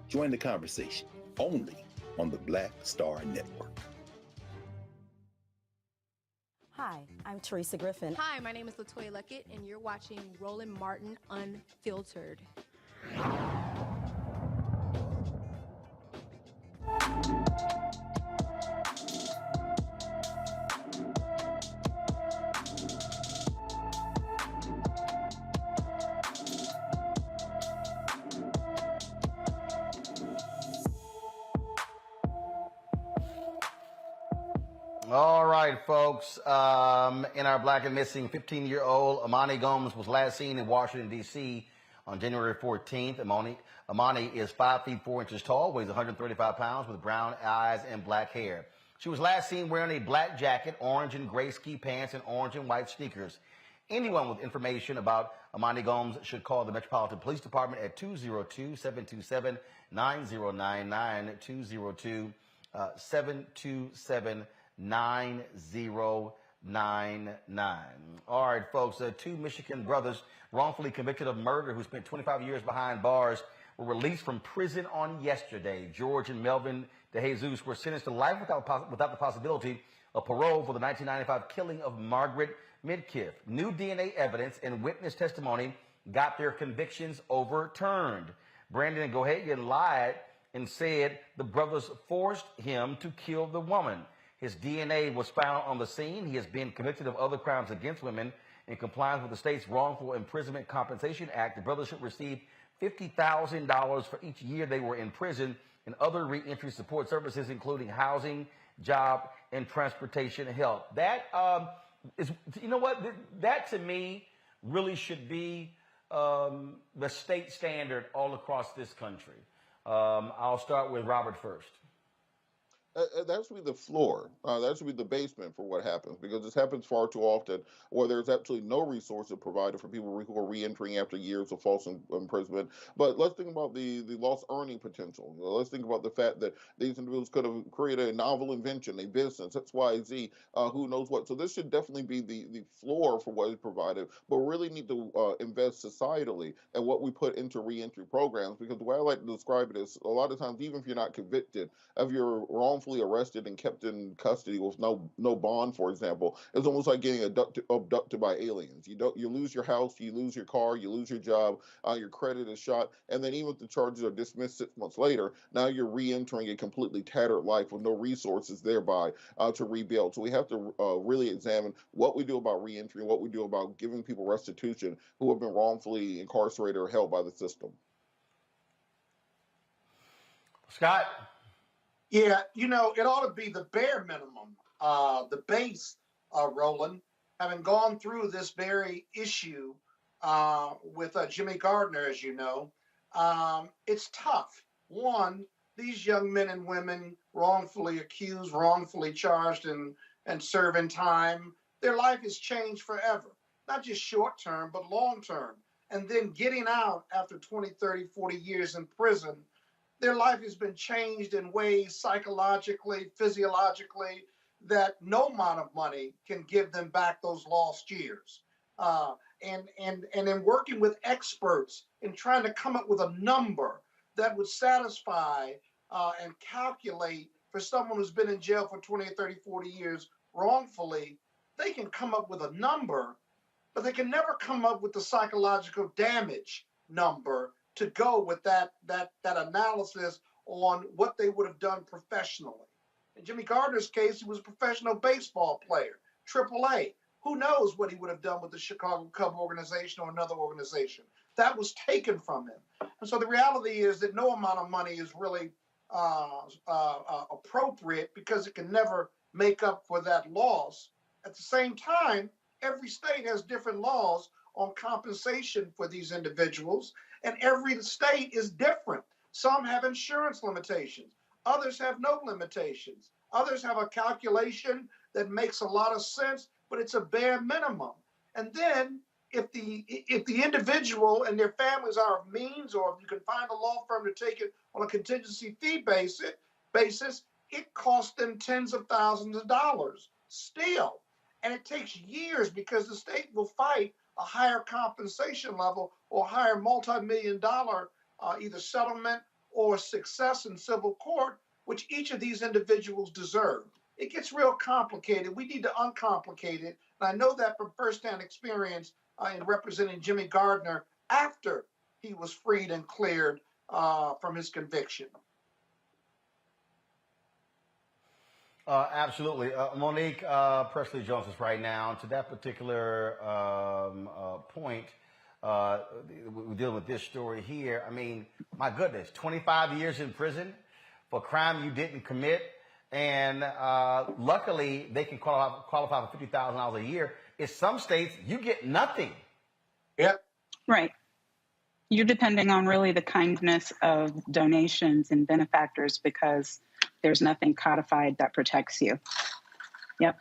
Join the conversation only on the Black Star Network. Hi, I'm Teresa Griffin. Hi, my name is LaToya Luckett, and you're watching Roland Martin Unfiltered. All right, folks. In our Black and Missing, 15-year-old Amani Gomes was last seen in Washington, D.C. on January 14th. Amani is 5 feet 4 inches tall, weighs 135 pounds, with brown eyes and black hair. She was last seen wearing a black jacket, orange and gray ski pants, and orange and white sneakers. Anyone with information about Amani Gomes should call the Metropolitan Police Department at 202-727-9099, 202-727-9099. All right, folks, two Michigan brothers wrongfully convicted of murder who spent 25 years behind bars were released from prison on yesterday. George and Melvin DeJesus were sentenced to life without the possibility of parole for the 1995 killing of Margaret Midkiff. New DNA evidence and witness testimony got their convictions overturned. Brandon Gohagan lied and said the brothers forced him to kill the woman. His DNA was found on the scene. He has been convicted of other crimes against women. In compliance with the state's Wrongful Imprisonment Compensation Act, the brothers should receive $50,000 for each year they were in prison and other reentry support services, including housing, job, and transportation help. That is, you know what? That to me really should be the state standard all across this country. I'll start with Robert first. That should be the floor. That should be the basement for what happens, because this happens far too often where there's absolutely no resources provided for people who are re-entering after years of false imprisonment. But let's think about the lost earning potential. Let's think about the fact that these individuals could have created a novel invention, a business, XYZ, who knows what. So this should definitely be the floor for what is provided, but we really need to invest societally in what we put into re-entry programs, because the way I like to describe it is a lot of times, even if you're not convicted, if you're wrongfully arrested and kept in custody with no bond, for example, it's almost like getting abducted by aliens. You lose your house, you lose your car, you lose your job, your credit is shot, and then even if the charges are dismissed 6 months later, now you're re-entering a completely tattered life with no resources thereby to rebuild. So we have to really examine what we do about re-entry and what we do about giving people restitution who have been wrongfully incarcerated or held by the system. Scott? Yeah, it ought to be the bare minimum the base, Roland, having gone through this very issue with Jimmy Gardner, as you know, it's tough. One, these young men and women wrongfully accused, wrongfully charged, and serving time, their life is changed forever, not just short term, but long term. And then getting out after 20, 30, 40 years in prison, their life has been changed in ways psychologically, physiologically, that no amount of money can give them back those lost years. And in working with experts and trying to come up with a number that would satisfy and calculate for someone who's been in jail for 20, 30, 40 years wrongfully, they can come up with a number, but they can never come up with the psychological damage number to go with that analysis on what they would have done professionally. In Jimmy Gardner's case, he was a professional baseball player, AAA. Who knows what he would have done with the Chicago Cub organization or another organization? That was taken from him. And so the reality is that no amount of money is really appropriate because it can never make up for that loss. At the same time, every state has different laws on compensation for these individuals, and every state is different. Some have insurance limitations. Others have no limitations. Others have a calculation that makes a lot of sense, but it's a bare minimum. And then if the individual and their families are of means, or if you can find a law firm to take it on a contingency fee basis, it costs them tens of thousands of dollars still. And it takes years because the state will fight a higher compensation level or higher multi-million-dollar either settlement or success in civil court, which each of these individuals deserve. It gets real complicated. We need to uncomplicate it. And I know that from firsthand experience in representing Jimmy Gardner after he was freed and cleared from his conviction. Absolutely. Monique Presley Jones is right now. To that particular point, we're dealing with this story here. I mean, my goodness, 25 years in prison for a crime you didn't commit. And luckily, they can qualify for $50,000 a year. In some states, you get nothing. Yep. Right. You're depending on really the kindness of donations and benefactors because there's nothing codified that protects you. Yep.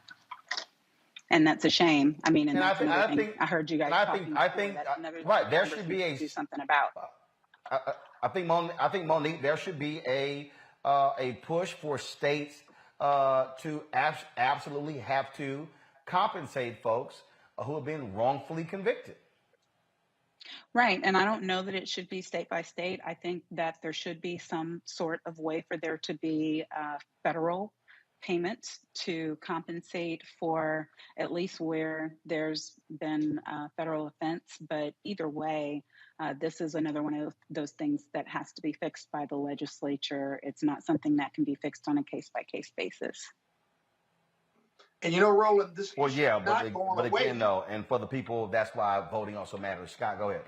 And that's a shame. I mean, and that's another thing I heard you guys talking about. Right, there should be do something about. I think Monique, there should be a push for states to absolutely have to compensate folks who have been wrongfully convicted. Right. And I don't know that it should be state by state. I think that there should be some sort of way for there to be federal payments to compensate for at least where there's been a federal offense. But either way, this is another one of those things that has to be fixed by the legislature. It's not something that can be fixed on a case-by-case basis. And you know, Roland, this well, issue yeah, is not going but away. Again, though, and for the people, that's why voting also matters. Scott, go ahead.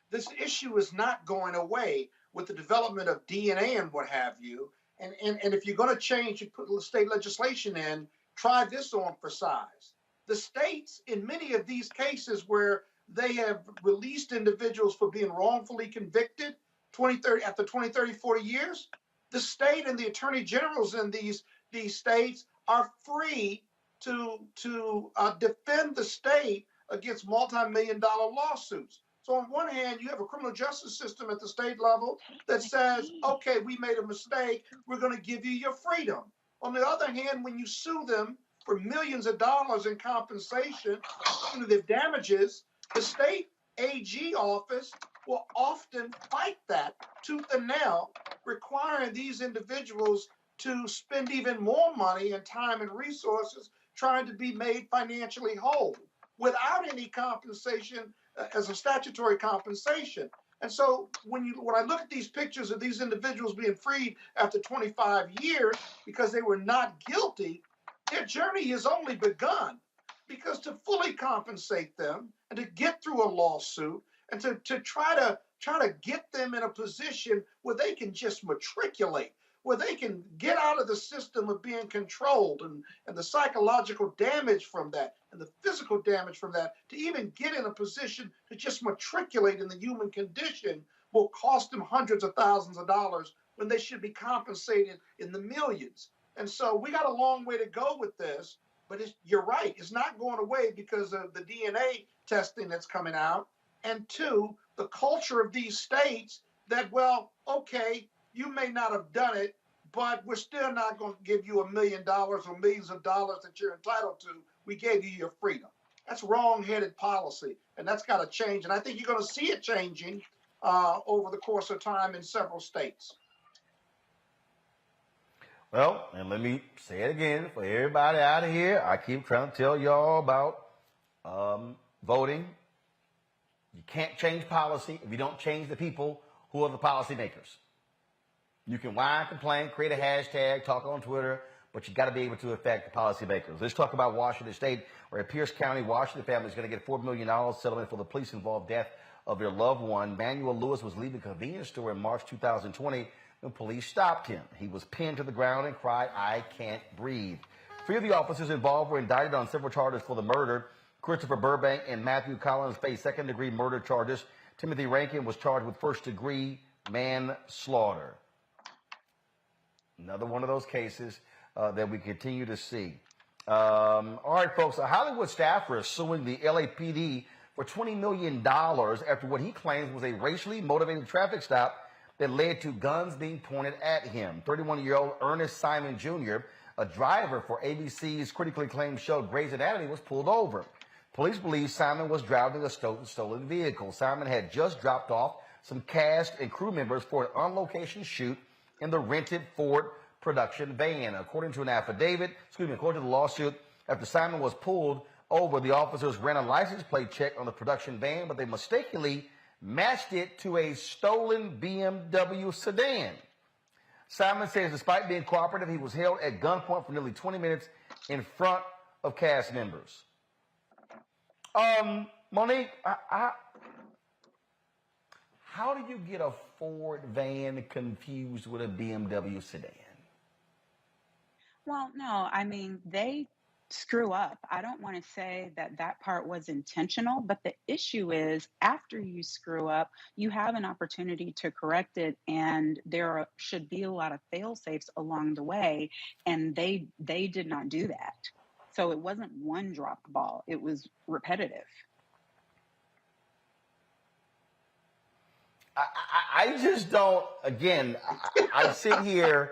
This issue is not going away with the development of DNA and what have you. And if you're going to change, you put state legislation in, try this on for size. The states, in many of these cases where they have released individuals for being wrongfully convicted 20, 30, after 20, 30, 40 years, the state and the attorney generals in these states are free to defend the state against multi-million-dollar lawsuits. So on one hand, you have a criminal justice system at the state level that says, okay, we made a mistake, we're going to give you your freedom. On the other hand, when you sue them for millions of dollars in compensation, punitive damages, the state AG office will often fight that tooth and nail, requiring these individuals to spend even more money and time and resources trying to be made financially whole without any compensation as a statutory compensation. And so when I look at these pictures of these individuals being freed after 25 years because they were not guilty, their journey has only begun. Because to fully compensate them and to get through a lawsuit and to try to get them in a position where they can just matriculate, where they can get out of the system of being controlled and the psychological damage from that and the physical damage from that, to even get in a position to just matriculate in the human condition will cost them hundreds of thousands of dollars when they should be compensated in the millions. And so we got a long way to go with this, but you're right. It's not going away because of the DNA testing that's coming out. And two, the culture of these states that, well, okay, you may not have done it, but we're still not going to give you $1 million or millions of dollars that you're entitled to. We gave you your freedom. That's wrong-headed policy, and that's got to change. And I think you're going to see it changing over the course of time in several states. Well, and let me say it again for everybody out of here. I keep trying to tell y'all about voting. You can't change policy if you don't change the people who are the policymakers. You can whine, complain, create a hashtag, talk on Twitter, but you got to be able to affect the policymakers. Let's talk about Washington State, where a Pierce County, Washington family is going to get a $4 million settlement for the police-involved death of their loved one. Manuel Lewis was leaving a convenience store in March 2020 when police stopped him. He was pinned to the ground and cried, "I can't breathe." 3 of the officers involved were indicted on several charges for the murder. Christopher Burbank and Matthew Collins faced second-degree murder charges. Timothy Rankin was charged with first-degree manslaughter. Another one of those cases that we continue to see. All right, folks, a Hollywood staffer is suing the LAPD for $20 million after what he claims was a racially motivated traffic stop that led to guns being pointed at him. 31-year-old Ernest Simon Jr., a driver for ABC's critically acclaimed show Grey's Anatomy, was pulled over. Police believe Simon was driving a stolen vehicle. Simon had just dropped off some cast and crew members for an on-location shoot in the rented Ford production van. According to the lawsuit, after Simon was pulled over, the officers ran a license plate check on the production van, but they mistakenly matched it to a stolen BMW sedan. Simon says despite being cooperative, he was held at gunpoint for nearly 20 minutes in front of cast members. Monique, how do you get a Ford van confused with a BMW sedan? Well, no, I mean, they screw up. I don't want to say that that part was intentional, but the issue is after you screw up, you have an opportunity to correct it, and should be a lot of fail-safes along the way, and they did not do that. So it wasn't one dropped ball. It was repetitive. I just don't, again, I sit here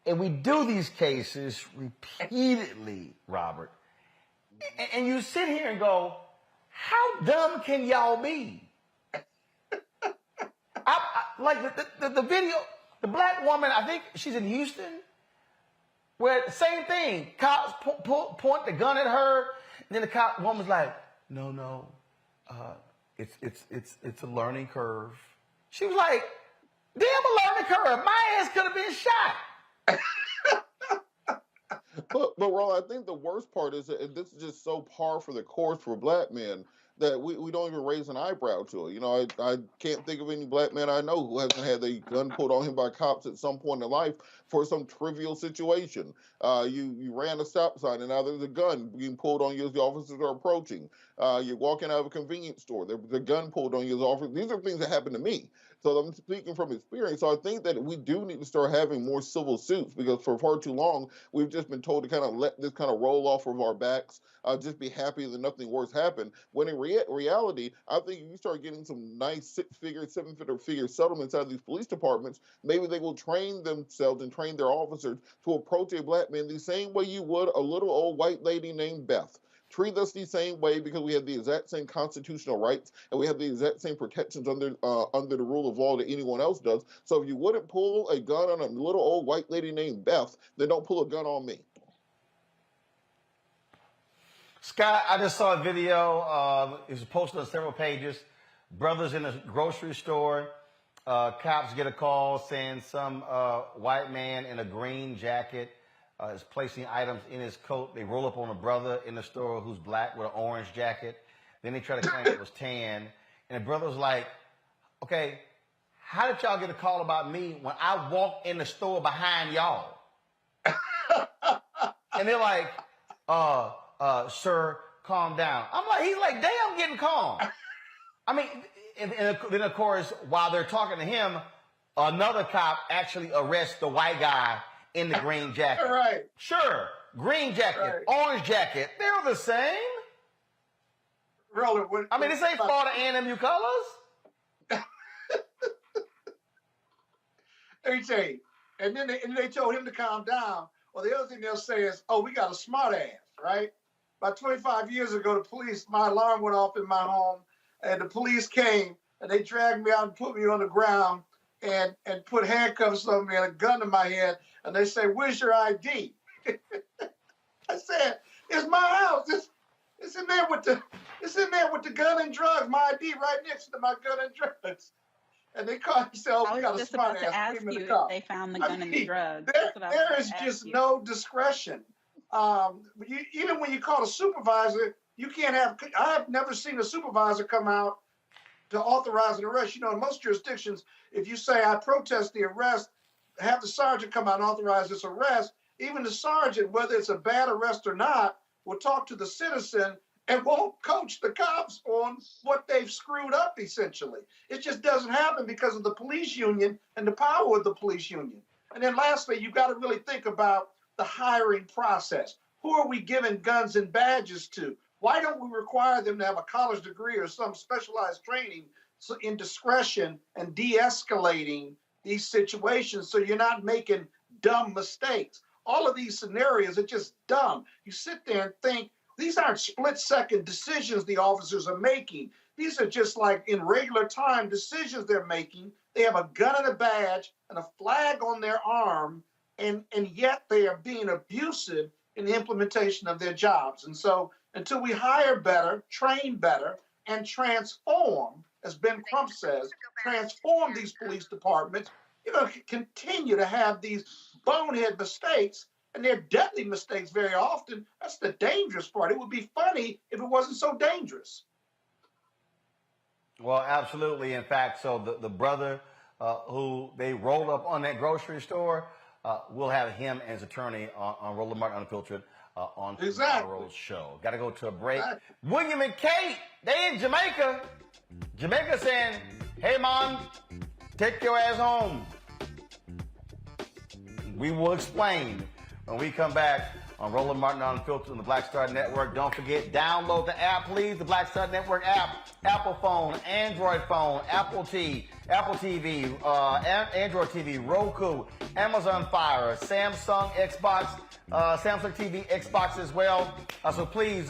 and we do these cases repeatedly, Robert. And you sit here and go, how dumb can y'all be? Like the video, the black woman, I think she's in Houston, where the same thing, cops point the gun at her, and then the woman's like, no, it's a learning curve. She was like, damn, a learning curve. My ass could have been shot. But Ron, I think the worst part is that this is just so par for the course for black men that we don't even raise an eyebrow to it. You know, I can't think of any black man I know who hasn't had a gun pulled on him by cops at some point in life for some trivial situation. You ran a stop sign and now there's a gun being pulled on you as the officers are approaching. You're walking out of a convenience store. There's a gun pulled on you as officers. These are things that happen to me. So I'm speaking from experience. So I think that we do need to start having more civil suits because for far too long, we've just been told to kind of let this kind of roll off of our backs, just be happy that nothing worse happened. When in reality, I think if you start getting some nice 6-figure, 7-figure settlements out of these police departments, maybe they will train themselves and train their officers to approach a black man the same way you would a little old white lady named Beth. Treat us the same way because we have the exact same constitutional rights and we have the exact same protections under the rule of law that anyone else does. So if you wouldn't pull a gun on a little old white lady named Beth, then don't pull a gun on me. Scott, I just saw a video. It was posted on several pages. Brothers in a grocery store. Cops get a call saying some white man in a green jacket is placing items in his coat. They roll up on a brother in the store who's black with an orange jacket. Then they try to claim it was tan. And the brother was like, okay, how did y'all get a call about me when I walked in the store behind y'all? And they're like, sir, calm down. I'm like, he's like, damn, getting calm. I mean, and then of course, while they're talking to him, another cop actually arrests the white guy in the green jacket. Right. Sure, green jacket, orange jacket, they're the same. I mean, this ain't Florida A&MU colors. Let me tell you. And then they told him to calm down. Well, the other thing they'll say is, oh, we got a smart ass, right? About 25 years ago, the police, my alarm went off in my home, and the police came, and they dragged me out and put me on the ground and put handcuffs on me and a gun to my head, and they say, where's your ID? I said, it's my house. It's in there with the gun and drugs. My ID right next to my gun and drugs. And they called themselves, we got a smart ass. Ask you if they found the gun and the drugs. There is just no discretion. Even when you call a supervisor, you can't have. I have never seen a supervisor come out to authorize an arrest. You know, in most jurisdictions, if you say I protest the arrest, have the sergeant come out and authorize this arrest. Even the sergeant, whether it's a bad arrest or not, will talk to the citizen and won't coach the cops on what they've screwed up, essentially. It just doesn't happen because of the police union and the power of the police union. And then lastly, you've got to really think about the hiring process. Who are we giving guns and badges to? Why don't we require them to have a college degree or some specialized training in discretion and de-escalating these situations so you're not making dumb mistakes? All of these scenarios are just dumb. You sit there and think, these aren't split-second decisions the officers are making. These are just like in regular time decisions they're making. They have a gun and a badge and a flag on their arm, and yet they are being abusive in the implementation of their jobs. And so until we hire better, train better, and transform, as Ben Crump says, transform these police departments, you're going to continue to have these bonehead mistakes. And they're deadly mistakes very often. That's the dangerous part. It would be funny if it wasn't so dangerous. Well, absolutely. In fact, so the brother who they rolled up on that grocery store, we'll have him and his attorney on Roland Martin Unfiltered on tomorrow's show. Got to go to a break. William and Kate, they in Jamaica. Jamaica saying, hey, Mom, take your ass home. We will explain when we come back on Roland Martin Unfiltered on the Black Star Network. Don't forget, download the app, please, the Black Star Network app. Apple phone, Android phone, Apple TV, Android TV, Roku, Amazon Fire, Samsung Xbox, Samsung TV, Xbox as well. So please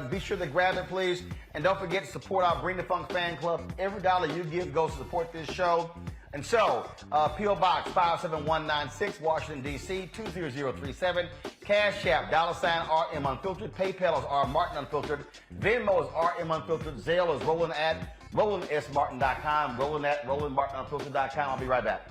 be sure to grab it, please. And don't forget to support our Bring the Funk fan club. Every dollar you give goes to support this show. And so, P.O. Box 57196, Washington, D.C., 20037. Cash App, $RM Unfiltered. PayPal is R Martin Unfiltered. Venmo is RM Unfiltered. Zelle is Roland at RolandSMartin.com. Roland at RolandMartinUnfiltered.com. I'll be right back.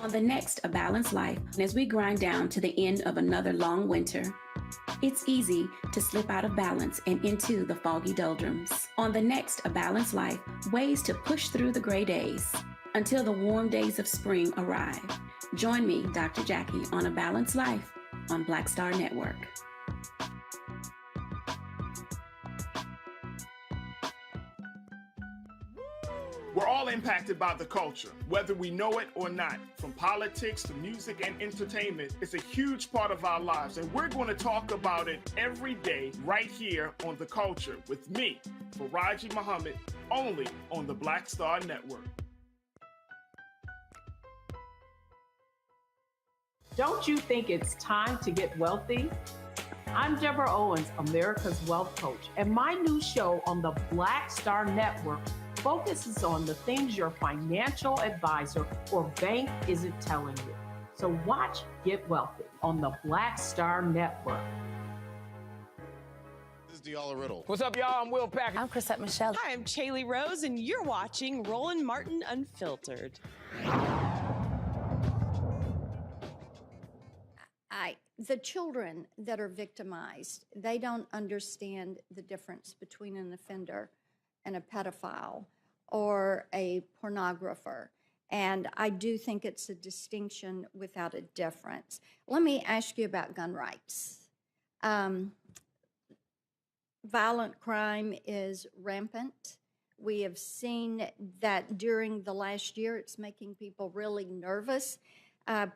On the next A Balanced Life, as we grind down to the end of another long winter, it's easy to slip out of balance and into the foggy doldrums. On the next A Balanced Life, ways to push through the gray days until the warm days of spring arrive. Join me, Dr. Jackie, on A Balanced Life on Black Star Network. impacted by the culture, whether we know it or not. From politics to music and entertainment, it's a huge part of our lives, and we're going to talk about it every day right here on The Culture with me, Faraji Muhammad, only on the Black Star Network. Don't you think it's time to get wealthy? I'm Deborah Owens, America's Wealth Coach, and my new show on the Black Star Network focuses on the things your financial advisor or bank isn't telling you. So watch Get Wealthy on the Black Star Network. This is Diala Riddle. What's up, y'all? I'm Will Packer. I'm Chrisette Michelle. Hi, I'm Chaley Rose, and you're watching Roland Martin Unfiltered. The children that are victimized, they don't understand the difference between an offender and a pedophile or a pornographer. And I do think it's a distinction without a difference. Let me ask you about gun rights. Violent crime is rampant. We have seen that during the last year. It's making people really nervous.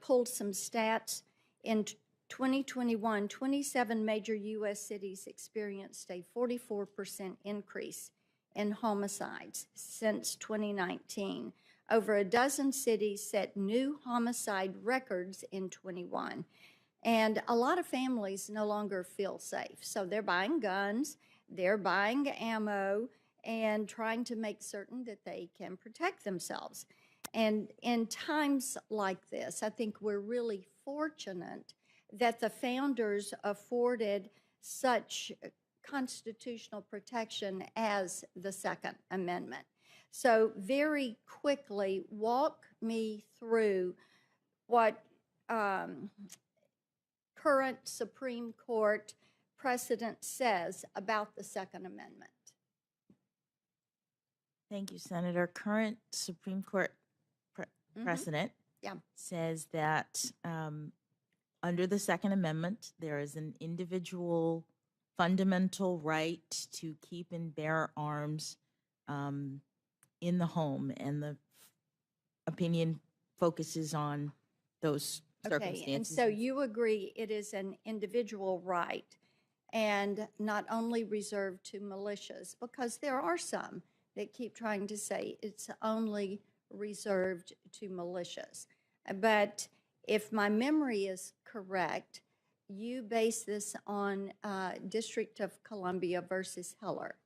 Pulled some stats. In 2021, 27 major U.S. cities experienced a 44% increase in homicides since 2019. Over a dozen cities set new homicide records in 21. And a lot of families no longer feel safe. So they're buying guns, they're buying ammo, and trying to make certain that they can protect themselves. And in times like this, I think we're really fortunate that the founders afforded such constitutional protection as the Second Amendment. So very quickly, walk me through what current Supreme Court precedent says about the Second Amendment. Thank you, Senator. Current Supreme Court precedent says that under the Second Amendment, there is an individual fundamental right to keep and bear arms in the home, and the opinion focuses on those circumstances. Okay, and so you agree it is an individual right and not only reserved to militias, because there are some that keep trying to say it's only reserved to militias. But if my memory is correct, you base this on District of Columbia versus Heller,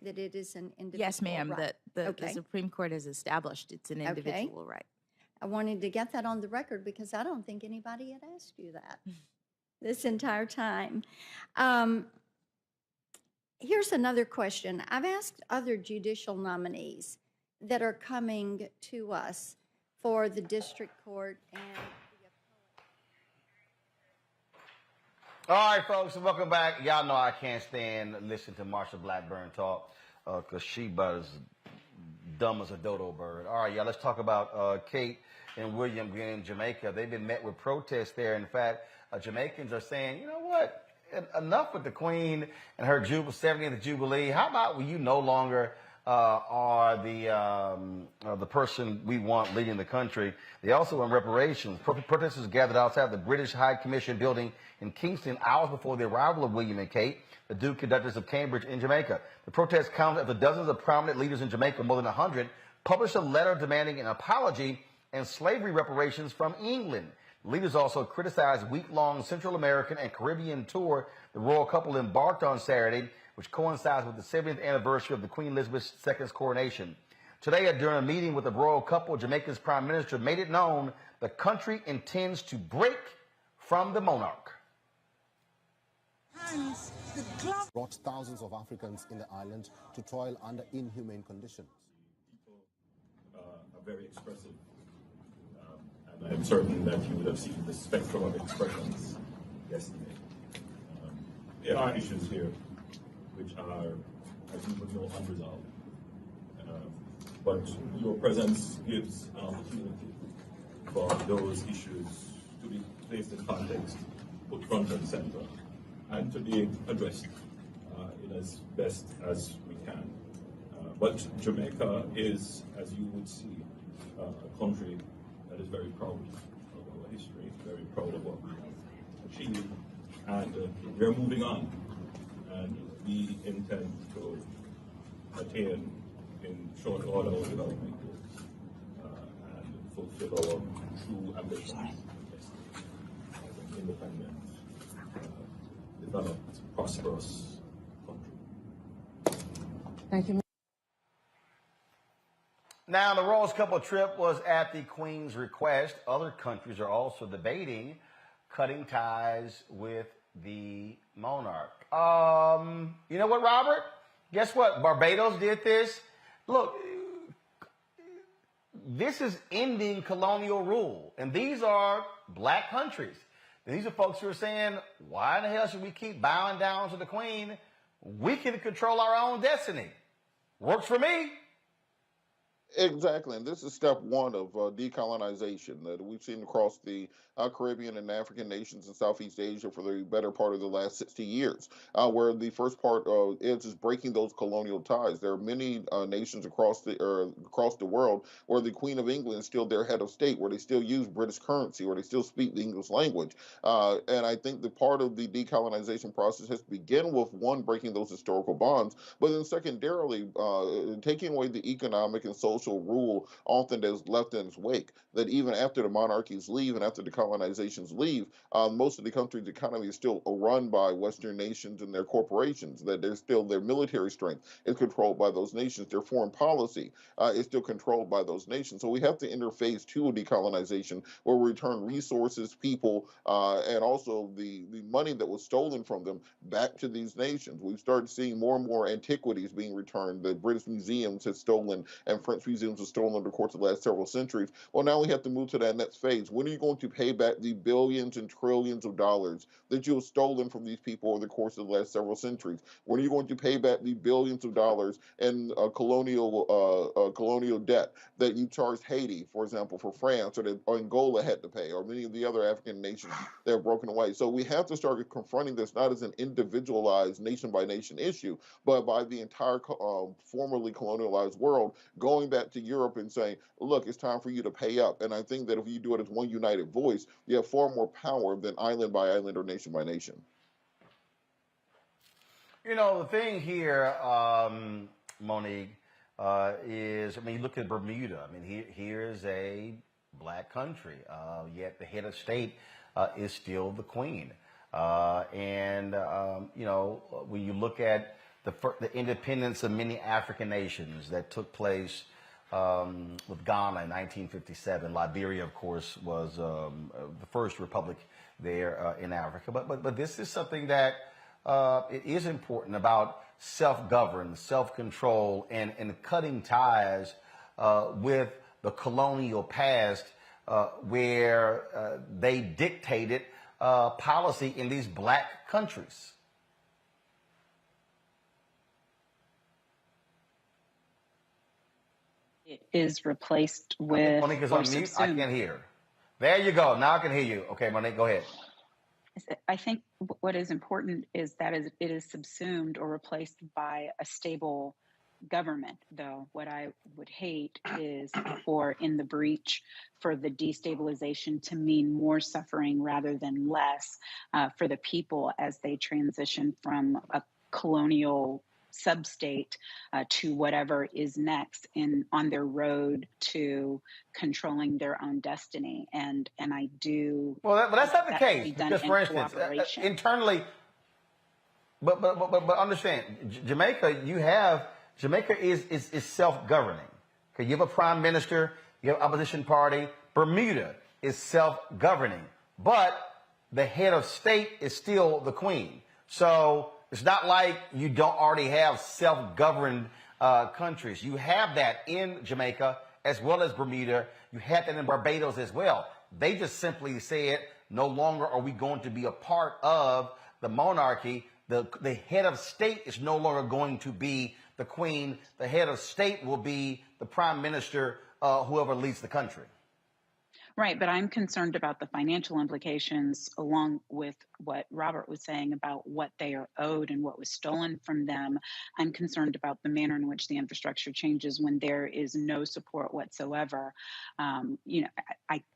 that it is an individual Yes, ma'am, right. that the Supreme Court has established it's an individual right. I wanted to get that on the record because I don't think anybody had asked you that this entire time. Here's another question. I've asked other judicial nominees that are coming to us for the district court and All right, folks, welcome back. Y'all know I can't stand listening to Marsha Blackburn talk because she about as dumb as a dodo bird. All right, y'all, let's talk about Kate and William in Jamaica. They've been met with protests there. In fact, Jamaicans are saying, you know what, enough with the Queen and her 70th Jubilee. How about when you no longer are the person we want leading the country? They also want reparations. Protesters gathered outside the British High Commission building in Kingston hours before the arrival of William and Kate, the Duke and Duchess of Cambridge in Jamaica. The protest comes after dozens of prominent leaders in Jamaica, more than 100, published a letter demanding an apology and slavery reparations from England. Leaders also criticized week-long Central American and Caribbean tour the royal couple embarked on Saturday, which coincides with the 70th anniversary of the Queen Elizabeth II's coronation. Today, during a meeting with the royal couple, Jamaica's prime minister made it known the country intends to break from the monarch. Brought thousands of Africans in the island to toil under inhumane conditions. People are very expressive. And I'm certain that you would have seen the spectrum of expressions yesterday. There are issues here which are, as you would know, unresolved. But your presence gives an opportunity for those issues to be placed in context, put front and center, and to be addressed in as best as we can. But Jamaica is, as you would see, a country that is very proud of our history, very proud of what we have achieved, and we're moving on. And we intend to attain in short order our development goals and fulfill our true ambitions as an independent, developed, prosperous country. Thank you. Now, the Rose couple trip was at the Queen's request. Other countries are also debating cutting ties with the monarch. You know what, Robert? Guess what? Barbados did this. Look, this is ending colonial rule. And these are black countries. And these are folks who are saying, why the hell should we keep bowing down to the Queen? We can control our own destiny. Works for me. Exactly, and this is step one of decolonization that we've seen across the Caribbean and African nations in Southeast Asia for the better part of the last 60 years, where the first part is breaking those colonial ties. There are many nations across the world where the Queen of England is still their head of state, where they still use British currency, where they still speak the English language. And I think the part of the decolonization process has to begin with, one, breaking those historical bonds, but then secondarily, taking away the economic and social rule often that is left in its wake, that even after the monarchies leave and after the colonizations leave, most of the country's economy is still run by Western nations and their corporations, that there's still their military strength is controlled by those nations, their foreign policy is still controlled by those nations. So we have to enter phase two of decolonization, where we return resources, people, and also the money that was stolen from them back to these nations. We've started seeing more and more antiquities being returned. The British museums have stolen, and French museums have stolen over the course of the last several centuries. Well, now we have to move to that next phase. When are you going to pay back the billions and trillions of dollars that you have stolen from these people over the course of the last several centuries? When are you going to pay back the billions of dollars in colonial debt that you charged Haiti, for example, for France, or that Angola had to pay, or many of the other African nations that have broken away? So we have to start confronting this not as an individualized nation-by-nation issue, but by the entire formerly colonialized world going back to Europe and saying, look, it's time for you to pay up. And I think that if you do it as one united voice, you have far more power than island by island or nation by nation. You know, the thing here, Monique, is, I mean, you look at Bermuda. I mean, here is a black country, yet the head of state is still the Queen. You know, when you look at the independence of many African nations that took place with Ghana in 1957. Liberia, of course, was the first republic there in Africa. But this is something that it is important about self-govern, self-control, and cutting ties with the colonial past where they dictated policy in these black countries. It is replaced with. Monique is on mute. I can't hear. There you go. Now I can hear you. Okay, Monique, go ahead. I think what is important is that it is subsumed or replaced by a stable government, though. What I would hate is for in the breach for the destabilization to mean more suffering rather than less for the people as they transition from a colonial sub-state to whatever is next on their road to controlling their own destiny. And I do. Well, that's not the case. Because, for instance, internally, but understand, Jamaica is self-governing. Okay, you have a prime minister, you have opposition party. Bermuda is self-governing, but the head of state is still the Queen. So it's not like you don't already have self-governed countries. You have that in Jamaica as well as Bermuda. You have that in Barbados as well. They just simply said, no longer are we going to be a part of the monarchy. The head of state is no longer going to be the Queen. The head of state will be the prime minister, whoever leads the country. Right, but I'm concerned about the financial implications along with what Robert was saying about what they are owed and what was stolen from them. I'm concerned about the manner in which the infrastructure changes when there is no support whatsoever.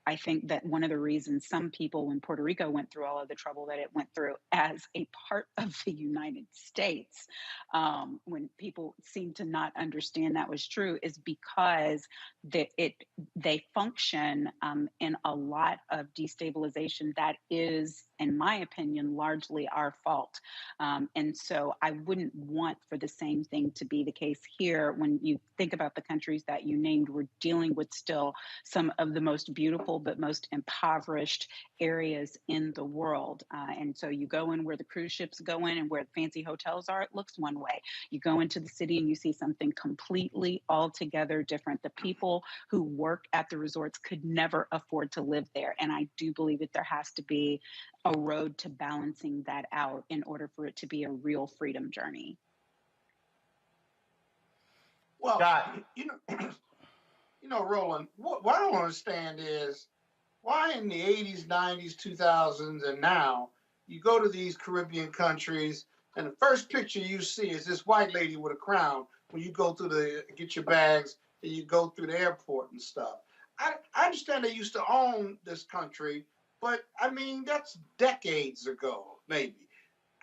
I think that one of the reasons some people, when Puerto Rico went through all of the trouble that it went through as a part of the United States, when people seem to not understand that was true, is because they function in a lot of destabilization that is, in my opinion, largely our fault. And so I wouldn't want for the same thing to be the case here. When you think about the countries that you named, we're dealing with still some of the most beautiful but most impoverished areas in the world. And so you go in where the cruise ships go in and where the fancy hotels are, it looks one way. You go into the city and you see something completely altogether different. The people who work at the resorts could never afford to live there. And I do believe that there has to be a road to balancing that out in order for it to be a real freedom journey. Well, Roland, what I don't understand is why in the 80s, 90s, 2000s, and now you go to these Caribbean countries and the first picture you see is this white lady with a crown when you go through get your bags and you go through the airport and stuff. I understand they used to own this country, but I mean, that's decades ago, maybe.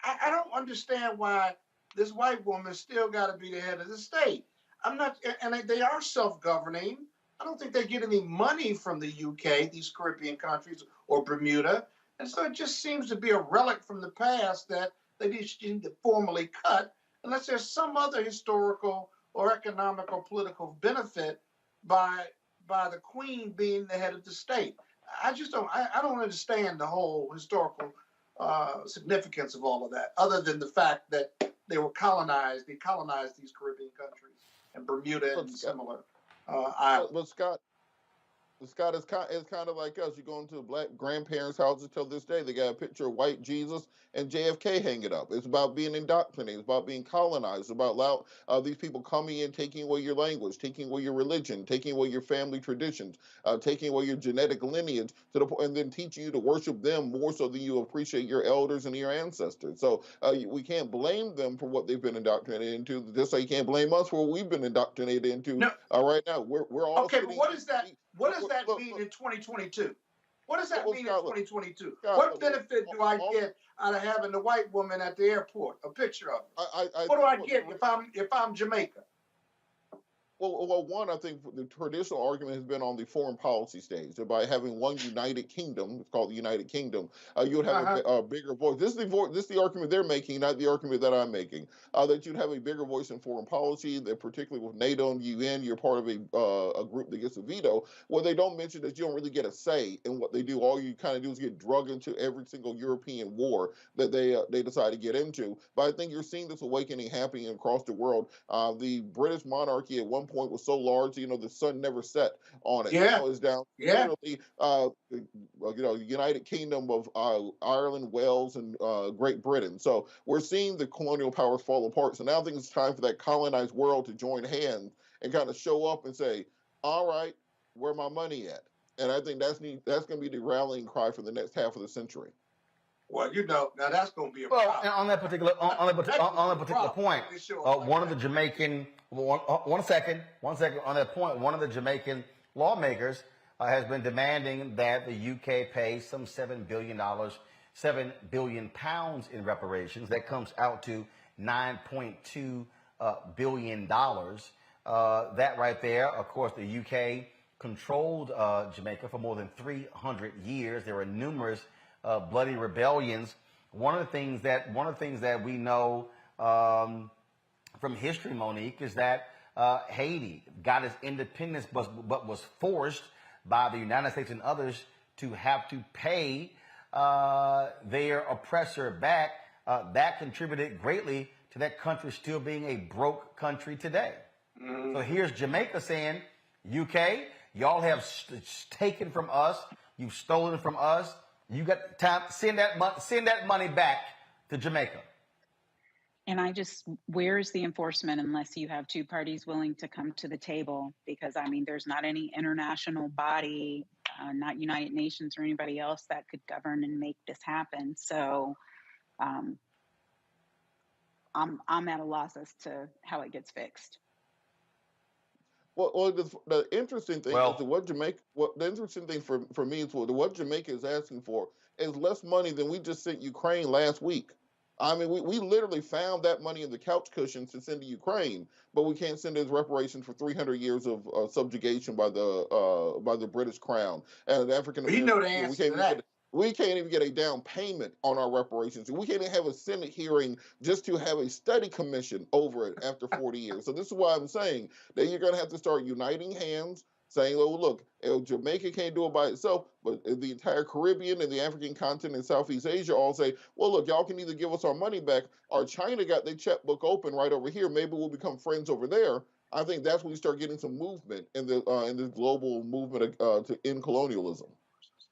I don't understand why this white woman still got to be the head of the state. I'm not, and they are self-governing. I don't think they get any money from the UK, these Caribbean countries, or Bermuda. And so it just seems to be a relic from the past that they just need to formally cut, unless there's some other historical or economic or political benefit by the Queen being the head of the state. I don't understand the whole historical significance of all of that, other than the fact that they colonized these Caribbean countries and Bermuda and similar islands. But Scott, it's kind of like us. You go into a black grandparents' houses till this day, they got a picture of white Jesus and JFK hanging up. It's about being indoctrinated. It's about being colonized. It's about these people coming in, taking away your language, taking away your religion, taking away your family traditions, taking away your genetic lineage, and then teaching you to worship them more so than you appreciate your elders and your ancestors. So we can't blame them for what they've been indoctrinated into, just like you can't blame us for what we've been indoctrinated into right now. We're all okay, but what does that mean in 2022? What does that mean in 2022? What benefit do I get out of having the white woman at the airport? A picture of her. What do I get if I'm Jamaica? Well, one, I think the traditional argument has been on the foreign policy stage. That by having one United Kingdom, it's called the United Kingdom, you would have a bigger voice. This is the argument they're making, not the argument that I'm making. That you'd have a bigger voice in foreign policy. That particularly with NATO and UN, you're part of a group that gets a veto. Well, they don't mention that you don't really get a say in what they do. All you kind of do is get drugged into every single European war that they decide to get into. But I think you're seeing this awakening happening across the world. The British monarchy at one point was so large, the sun never set on it. Yeah. Now it's down literally, United Kingdom of Ireland, Wales, and Great Britain. So we're seeing the colonial powers fall apart. So now I think it's time for that colonized world to join hands and kind of show up and say, all right, where my money at? And I think that's going to be the rallying cry for the next half of the century. Well, now that's going to be a problem. And on that particular point, one of the Jamaican, one second, on that point, one of the Jamaican lawmakers has been demanding that the UK pay some $7 billion pounds in reparations. That comes out to $9.2 billion. That right there, of course, the UK controlled Jamaica for more than 300 years. There were numerous bloody rebellions. One of the things that we know from history, Monique, is that Haiti got its independence, but was forced by the United States and others to have to pay their oppressor back. That contributed greatly to that country still being a broke country today. Mm-hmm. So here's Jamaica saying, UK, y'all have taken from us, you've stolen from us. You got time. Send that money back to Jamaica. And where's the enforcement unless you have two parties willing to come to the table? Because, I mean, there's not any international body, not United Nations or anybody else that could govern and make this happen. So I'm at a loss as to how it gets fixed. Well, the interesting thing is that the interesting thing for me is what Jamaica is asking for is less money than we just sent Ukraine last week. I mean, we literally found that money in the couch cushions to send to Ukraine, but we can't send it as reparations for 300 years of subjugation by the British Crown and the African American. You know the answer to that. We can't even get a down payment on our reparations. We can't even have a Senate hearing just to have a study commission over it after 40 years. So this is why I'm saying that you're going to have to start uniting hands, saying, oh, look, Jamaica can't do it by itself, but the entire Caribbean and the African continent and Southeast Asia all say, well, look, y'all can either give us our money back or China got their checkbook open right over here. Maybe we'll become friends over there. I think that's when you start getting some movement in this global movement to end colonialism.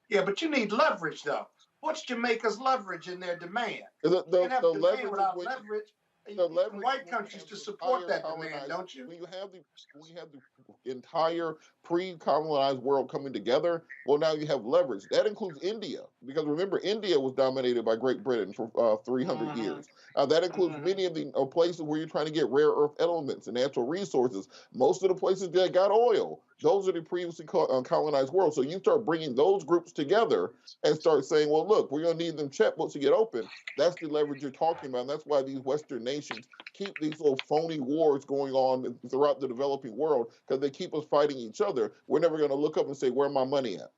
Yeah, but you need leverage, though. What's Jamaica's leverage in their demand? The leverage without leverage. You need white countries to support that demand, don't you? When you have the entire pre-colonized world coming together, well, now you have leverage. That includes India, because remember, India was dominated by Great Britain for 300 years. That includes many of the places where you're trying to get rare earth elements and natural resources. Most of the places that got oil, those are the previously colonized world. So you start bringing those groups together and start saying, well, look, we're going to need them checkbooks to get open. That's the leverage you're talking about. And that's why these Western nations keep these little phony wars going on throughout the developing world, because they keep us fighting each other. We're never going to look up and say, where my money at?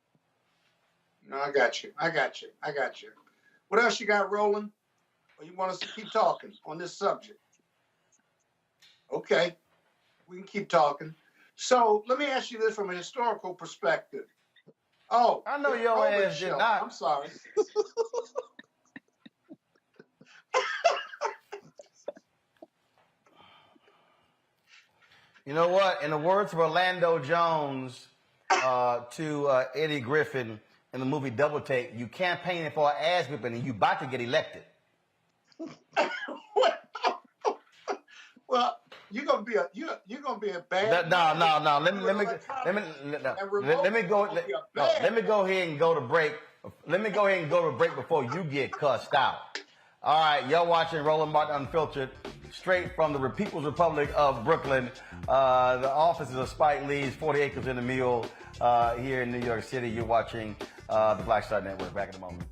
No, I got you. What else you got rolling? Or you want us to keep talking on this subject? Okay, we can keep talking. So let me ask you this from a historical perspective. Oh, I know your ass did not. I'm sorry. You know what? In the words of Orlando Jones to Eddie Griffin in the movie Double Take, you campaigning for an ass whipping and you about to get elected. Well, you're gonna be a bad. No. Let me go ahead and go to break. Let me go ahead and go to break before you get cussed out. All right, y'all watching Roland Martin Unfiltered, straight from the People's Republic of Brooklyn. The offices of Spike Lee's 40 Acres in the Mule here in New York City. You're watching the Black Star Network. Back in a moment.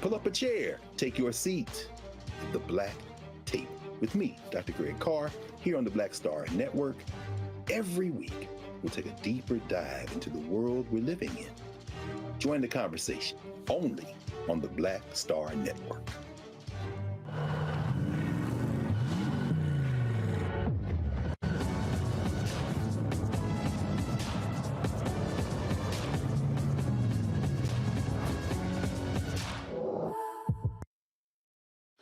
Pull up a chair, take your seat. The Black Tape with me, Dr. Greg Carr, here on the Black Star Network. Every week, we'll take a deeper dive into the world we're living in. Join the conversation only on the Black Star Network.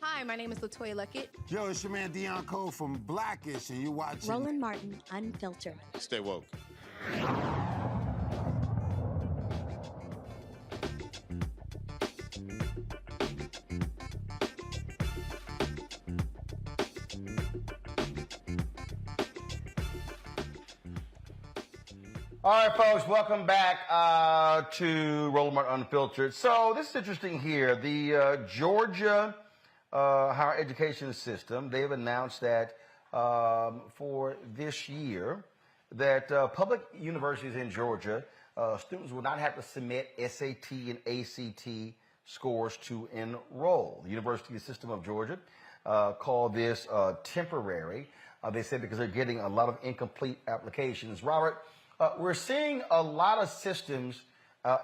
Hi, my name is LaToya Luckett. Yo, it's your man Dion Cole from Blackish, and you're watching Roland Martin Unfiltered. Stay woke. All right, folks, welcome back to Roland Martin Unfiltered. So this is interesting here. The Georgia higher education system, they've announced that for this year that public universities in Georgia, students will not have to submit SAT and ACT scores to enroll. The University System of Georgia called this temporary. They said because they're getting a lot of incomplete applications. Robert, we're seeing a lot of systems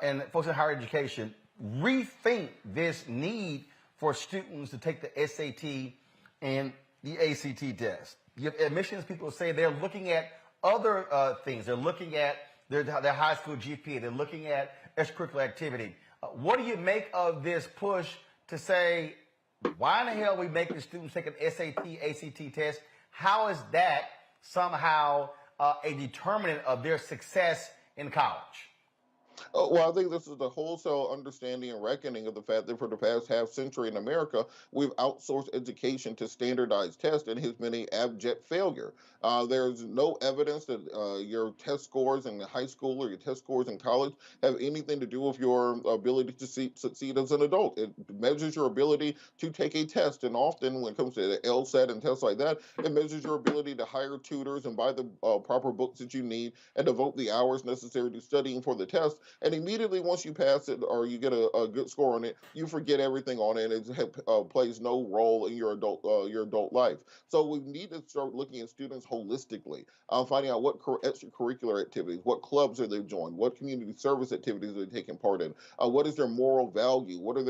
and folks in higher education rethink this need for students to take the SAT and the ACT test. You have admissions people say they're looking at other things. They're looking at their high school GPA. They're looking at extracurricular activity. What do you make of this push to say, why in the hell are we making students take an SAT, ACT test? How is that somehow a determinant of their success in college? Well, I think this is the wholesale understanding and reckoning of the fact that for the past half century in America, we've outsourced education to standardized tests and has been an abject failure. There's no evidence that your test scores in high school or your test scores in college have anything to do with your ability to succeed as an adult. It measures your ability to take a test, and often when it comes to the LSAT and tests like that, it measures your ability to hire tutors and buy the proper books that you need and devote the hours necessary to studying for the test. And immediately once you pass it or you get a good score on it, you forget everything on it. It plays no role in your adult life. So we need to start looking at students holistically, finding out what extracurricular activities, what clubs are they joined, what community service activities are they taking part in, what is their moral value, what is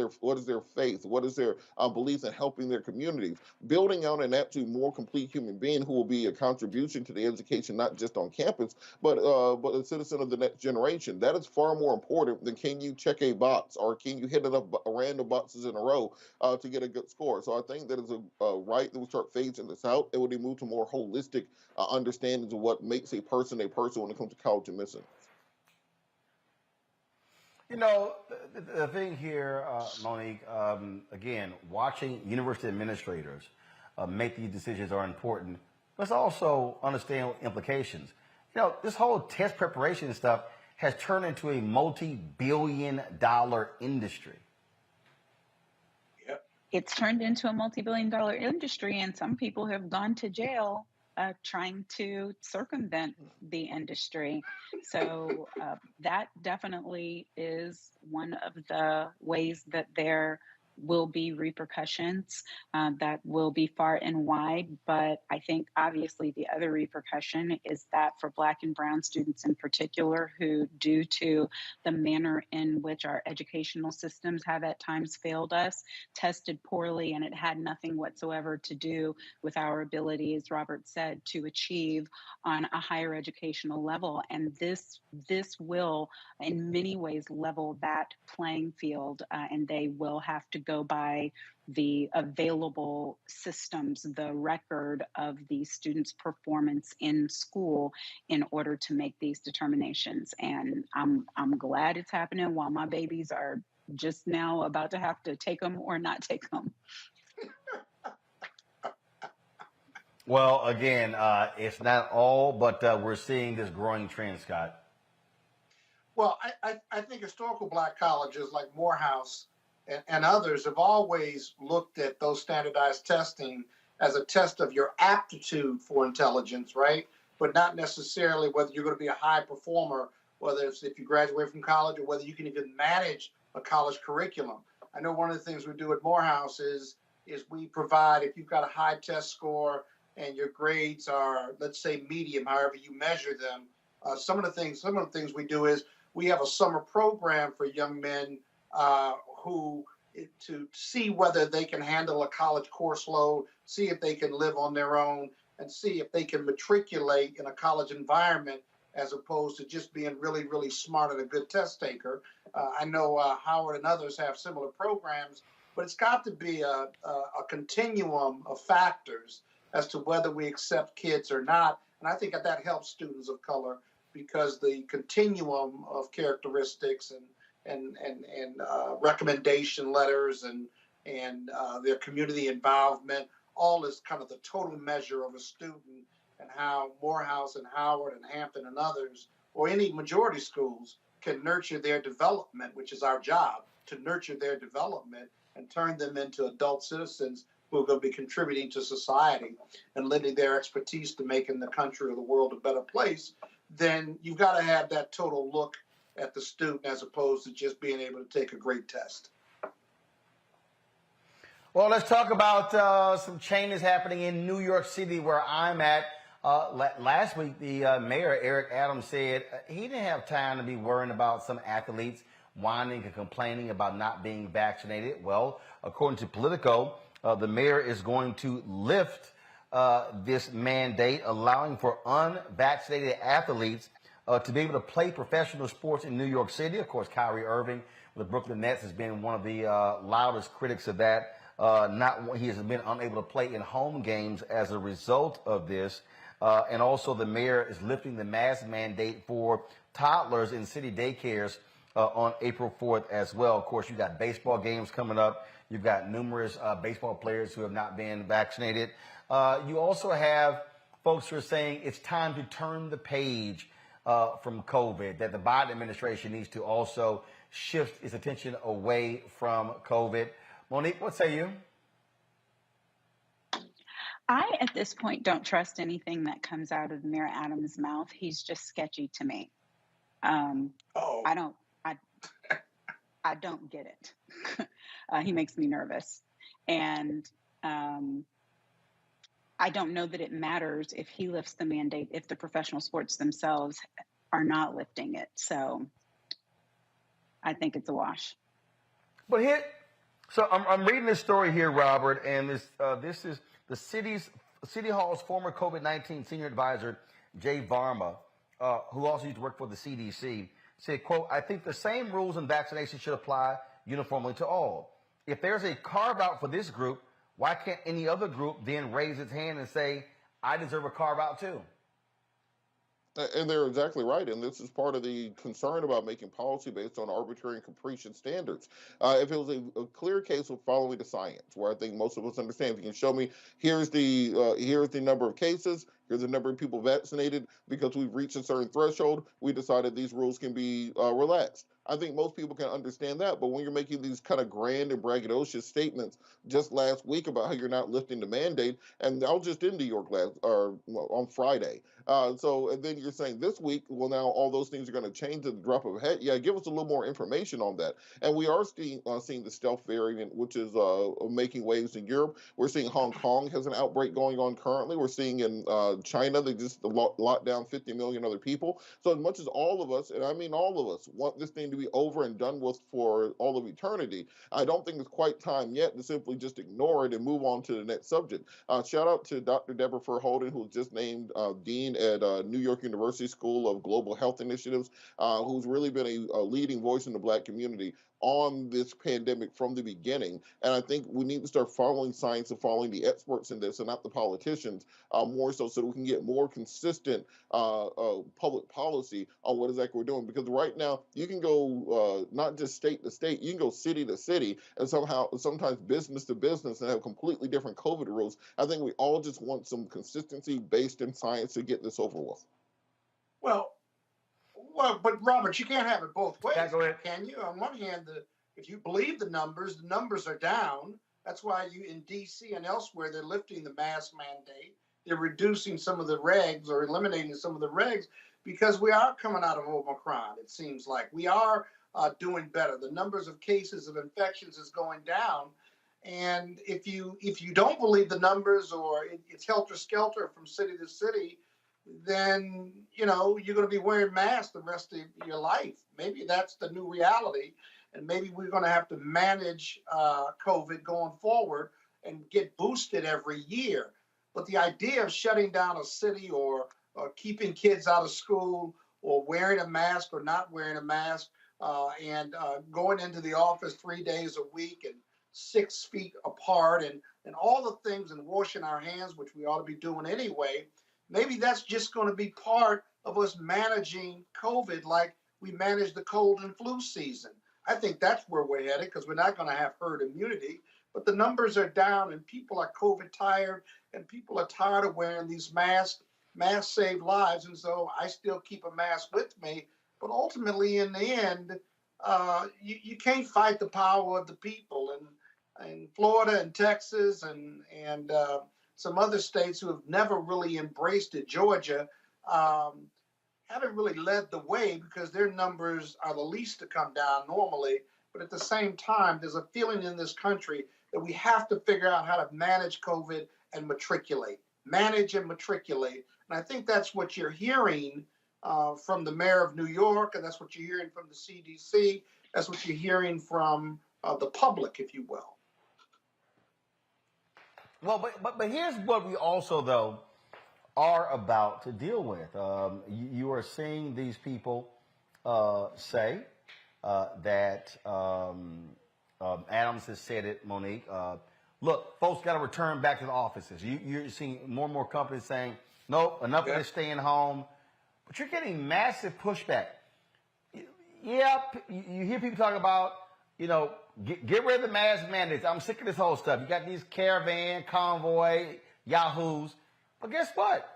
their faith, what is their beliefs in helping their communities, building out an absolute more complete human being who will be a contribution to the education not just on campus, but a citizen of the next generation. That is far more important than can you check a box or can you hit enough random boxes in a row to get a good score. So I think that is a right that we start phasing this out. It would move to more holistic understandings of what makes a person when it comes to college admissions. You know, the thing here, Monique, again, watching university administrators make these decisions are important. Let's also understand implications. You know, this whole test preparation stuff has turned into a multi-billion-dollar industry. Yep. It's turned into a multi-billion-dollar industry, and some people have gone to jail trying to circumvent the industry. So that definitely is one of the ways that there will be repercussions that will be far and wide. But I think obviously the other repercussion is that for Black and Brown students in particular, who due to the manner in which our educational systems have at times failed us, tested poorly, and it had nothing whatsoever to do with our ability, as Robert said, to achieve on a higher educational level. And this will in many ways level that playing field, and they will have to go by the available systems, the record of the students' performance in school in order to make these determinations. And I'm glad it's happening while my babies are just now about to have to take them or not take them. Well, again, it's not all, but we're seeing this growing trend, Scott. Well, I think historical Black colleges like Morehouse and others have always looked at those standardized testing as a test of your aptitude for intelligence, right? But not necessarily whether you're going to be a high performer, whether it's if you graduate from college or whether you can even manage a college curriculum. I know one of the things we do at Morehouse is we provide, if you've got a high test score and your grades are, let's say, medium, however you measure them, some of the things we do is we have a summer program for young men to see whether they can handle a college course load, see if they can live on their own, and see if they can matriculate in a college environment as opposed to just being really, really smart and a good test taker. I know Howard and others have similar programs, but it's got to be a continuum of factors as to whether we accept kids or not. And I think that helps students of color because the continuum of characteristics and recommendation letters and their community involvement, all is kind of the total measure of a student, and how Morehouse and Howard and Hampton and others or any majority schools can nurture their development, which is our job, to nurture their development and turn them into adult citizens who are going to be contributing to society and lending their expertise to making the country or the world a better place, then you've got to have that total look at the student as opposed to just being able to take a great test. Well, let's talk about some changes happening in New York City where I'm at. Last week, the mayor, Eric Adams, said he didn't have time to be worrying about some athletes whining and complaining about not being vaccinated. Well, according to Politico, the mayor is going to lift this mandate, allowing for unvaccinated athletes to be able to play professional sports in New York City. Of course, Kyrie Irving with the Brooklyn Nets has been one of the loudest critics of that. He has been unable to play in home games as a result of this. And also the mayor is lifting the mask mandate for toddlers in city daycares on April 4th as well. Of course, you've got baseball games coming up. You've got numerous baseball players who have not been vaccinated. You also have folks who are saying it's time to turn the page from COVID, that the Biden administration needs to also shift its attention away from COVID. Monique, what say you? I, at this point, don't trust anything that comes out of Mayor Adams' mouth. He's just sketchy to me. I don't get it. He makes me nervous. And I don't know that it matters if he lifts the mandate, if the professional sports themselves are not lifting it. So I think it's a wash. But here, so I'm reading this story here, Robert, and this is the City Hall's former COVID-19 senior advisor, Jay Varma, who also used to work for the CDC, said, quote, "I think the same rules on vaccination should apply uniformly to all. If there's a carve out for this group, why can't any other group then raise its hand and say, I deserve a carve out too?" And they're exactly right. And this is part of the concern about making policy based on arbitrary and capricious standards. If it was a clear case of following the science, where I think most of us understand, if you can show me, here's the number of cases, here's the number of people vaccinated, because we've reached a certain threshold, we decided these rules can be relaxed. I think most people can understand that. But when you're making these kind of grand and braggadocious statements just last week about how you're not lifting the mandate, and I was just in New York on Friday. And then you're saying this week, well, now all those things are going to change at the drop of a hat. Yeah, give us a little more information on that. And we are seeing the stealth variant, which is making waves in Europe. We're seeing Hong Kong has an outbreak going on currently. We're seeing in China, they just locked down 50 million other people. So as much as all of us, and I mean all of us, want this thing to be over and done with for all of eternity, I don't think it's quite time yet to simply just ignore it and move on to the next subject. Shout out to Dr. Deborah Furr-Holden, who was just named Dean at New York University School of Global Health Initiatives, who's really been a leading voice in the Black community on this pandemic from the beginning. And I think we need to start following science and following the experts in this and not the politicians more so that we can get more consistent public policy on what exactly we're doing. Because right now, you can go not just state to state, you can go city to city and sometimes business to business and have completely different COVID rules. I think we all just want some consistency based in science to get this over with. Well, but Robert, you can't have it both ways, Yeah, go ahead. can you? On one hand, if you believe the numbers are down. That's why in D.C. and elsewhere, they're lifting the mask mandate. They're reducing some of the regs or eliminating some of the regs because we are coming out of Omicron, it seems like. We are doing better. The numbers of cases of infections is going down. And if you don't believe the numbers or it's helter-skelter from city to city, then, you're going to be wearing masks the rest of your life. Maybe that's the new reality. And maybe we're going to have to manage COVID going forward and get boosted every year. But the idea of shutting down a city or keeping kids out of school or wearing a mask or not wearing a mask and going into the office 3 days a week and 6 feet apart and all the things and washing our hands, which we ought to be doing anyway, maybe that's just going to be part of us managing COVID like we manage the cold and flu season. I think that's where we're headed because we're not going to have herd immunity. But the numbers are down and people are COVID tired and people are tired of wearing these masks. masks save lives, and so I still keep a mask with me. But ultimately, in the end, you can't fight the power of the people. And in Florida and Texas and some other states who have never really embraced it, Georgia, haven't really led the way because their numbers are the least to come down normally. But at the same time, there's a feeling in this country that we have to figure out how to manage COVID and manage and matriculate. And I think that's what you're hearing from the mayor of New York, and that's what you're hearing from the CDC. That's what you're hearing from the public, if you will. Well, but here's what we also, though, are about to deal with. You are seeing these people say that Adams has said it, Monique. Look, folks got to return back to the offices. You're seeing more and more companies saying, nope, enough of this staying home. But you're getting massive pushback. Yeah, you hear people talk about, get rid of the mask mandates. I'm sick of this whole stuff. You got these caravan, convoy, yahoos. But guess what?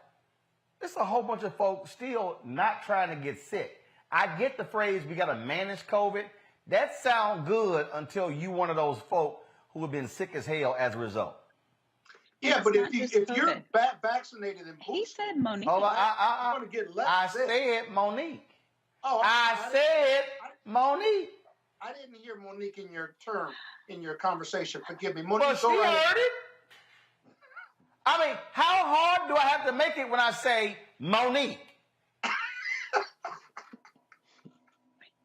There's a whole bunch of folks still not trying to get sick. I get the phrase, we got to manage COVID. That sounds good until you one of those folk who have been sick as hell as a result. Yeah, but if you're vaccinated and boosted, he said Monique. you want to get less sick. Said Monique. Oh, I said Monique. I didn't hear Monique in your conversation. Forgive me, Monique. Well, she heard it. I mean, how hard do I have to make it when I say Monique?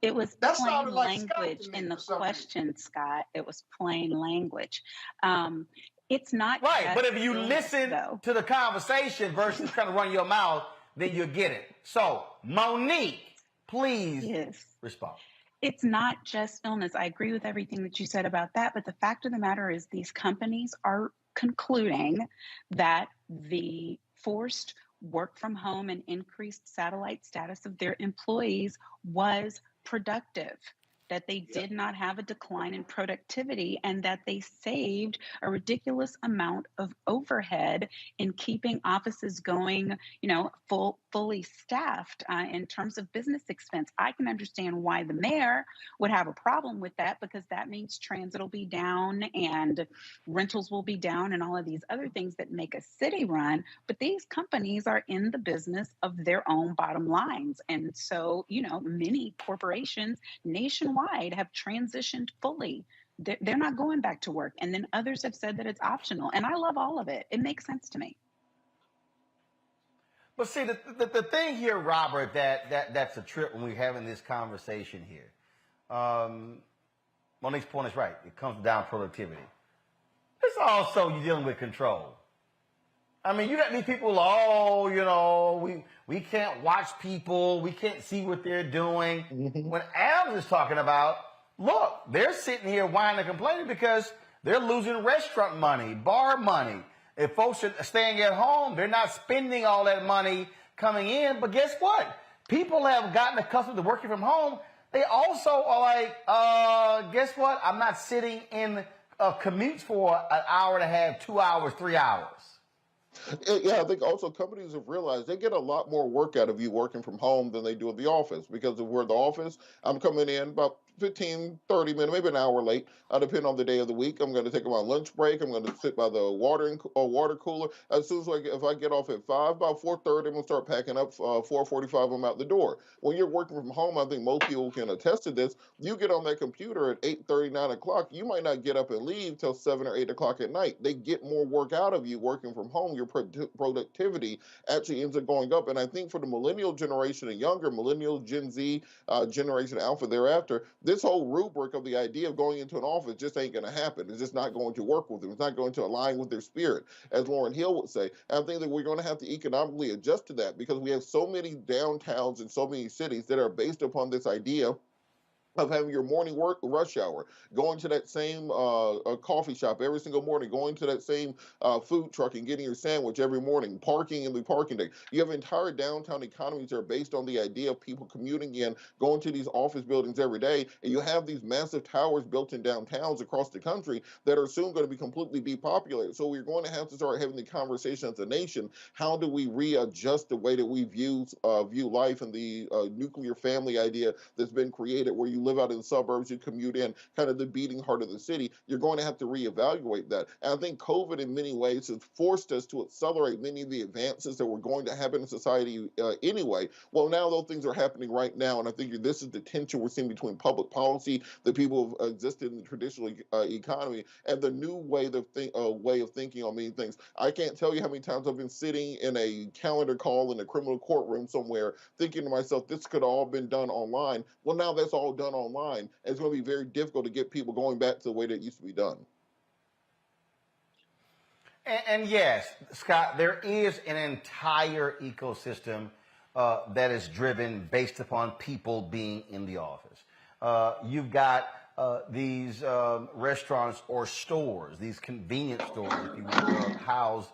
It was plain language in the question, Scott. It was plain language. It's not right, but if you listen to the conversation versus trying to run your mouth, then you get it. So, Monique, please respond. It's not just illness. I agree with everything that you said about that, but the fact of the matter is these companies are concluding that the forced work from home and increased satellite status of their employees was productive, that they did not have a decline in productivity, and that they saved a ridiculous amount of overhead in keeping offices going, fully staffed in terms of business expense. I can understand why the mayor would have a problem with that, because that means transit will be down and rentals will be down and all of these other things that make a city run. But these companies are in the business of their own bottom lines. And so, many corporations nationwide have transitioned fully. They're not going back to work. And then others have said that it's optional. And I love all of it. It makes sense to me. But see, the thing here, Robert, that's a trip when we're having this conversation here. Monique's point is right. It comes down to productivity. It's also you're dealing with control. I mean, you got these people, we can't watch people. We can't see what they're doing. When Adams is talking about, look, they're sitting here whining and complaining because they're losing restaurant money, bar money. If folks are staying at home, they're not spending all that money coming in. But guess what? People have gotten accustomed to working from home. They also are like, guess what? I'm not sitting in commutes for an hour and a half, 2 hours, 3 hours. Yeah, I think also companies have realized they get a lot more work out of you working from home than they do at the office, because if we're at the office, I'm coming in about 15, 30 minutes, maybe an hour late, depending on the day of the week. I'm going to take my lunch break. I'm going to sit by the water cooler. As soon as if I get off at 5, about 4:30, I'm going to start packing up. 4:45, I'm out the door. When you're working from home, I think most people can attest to this. You get on that computer at 8:30, 9 o'clock. You might not get up and leave till 7 or 8 o'clock at night. They get more work out of you working from home. Your productivity actually ends up going up. And I think for the millennial generation and younger, millennial, Gen Z, Generation Alpha thereafter, this whole rubric of the idea of going into an office just ain't going to happen. It's just not going to work with them. It's not going to align with their spirit, as Lauryn Hill would say. And I think that we're going to have to economically adjust to that, because we have so many downtowns and so many cities that are based upon this idea of having your morning work rush hour, going to that same coffee shop every single morning, going to that same food truck and getting your sandwich every morning, parking in the parking deck. You have entire downtown economies that are based on the idea of people commuting in, going to these office buildings every day, and you have these massive towers built in downtowns across the country that are soon going to be completely depopulated. So we're going to have to start having the conversation as a nation. How do we readjust the way that we view life and the nuclear family idea that's been created, where you live out in the suburbs, you commute in, kind of the beating heart of the city? You're going to have to reevaluate that. And I think COVID in many ways has forced us to accelerate many of the advances that were going to happen in society anyway. Well, now those things are happening right now, and I think this is the tension we're seeing between public policy, the people who existed in the traditional economy, and the new way of thinking on many things. I can't tell you how many times I've been sitting in a calendar call in a criminal courtroom somewhere thinking to myself, this could have all been done online. Well, now that's all done online. It's going to be very difficult to get people going back to the way that it used to be done. And yes, Scott, there is an entire ecosystem that is driven based upon people being in the office. You've got these restaurants or stores, these convenience stores, if you will, housed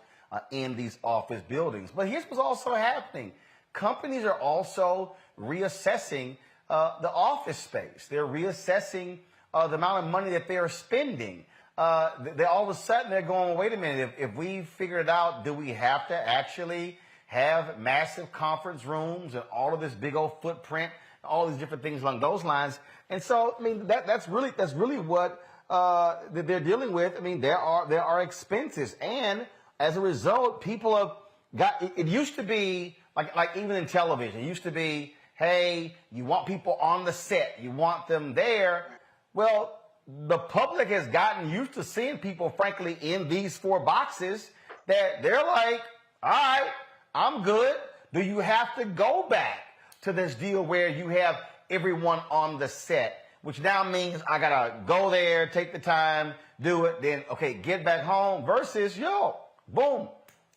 in these office buildings. But here's what's also happening. Companies are also reassessing the office space. They're reassessing the amount of money that they're spending. They all of a sudden they're going, wait a minute, if we figured out, do we have to actually have massive conference rooms and all of this big old footprint, all these different things along those lines? And so, I mean, that's really what that they're dealing with. I mean, there are expenses, and as a result, people have got. It used to be like even in television, it used to be, hey, you want people on the set, you want them there. Well, the public has gotten used to seeing people, frankly, in these 4 boxes that they're like, all right, I'm good. Do you have to go back to this deal where you have everyone on the set, which now means I got to go there, take the time, do it, then, okay, get back home versus, yo, boom,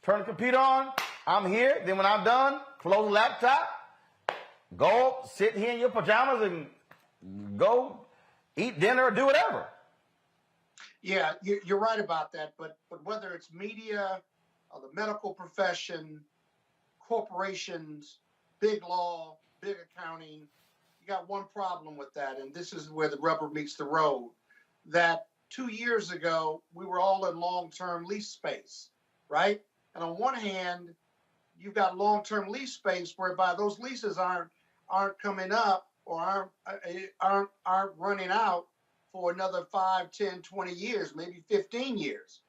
turn the computer on, I'm here. Then when I'm done, close the laptop, go sit here in your pajamas and go eat dinner or do whatever. Yeah, you're right about that. But whether it's media, the medical profession, corporations, big law, big accounting, you got one problem with that, and this is where the rubber meets the road. That 2 years ago, we were all in long-term lease space, right? And on one hand, you've got long-term lease space whereby those leases aren't coming up or aren't running out for another 5, 10, 20 years, maybe 15 years.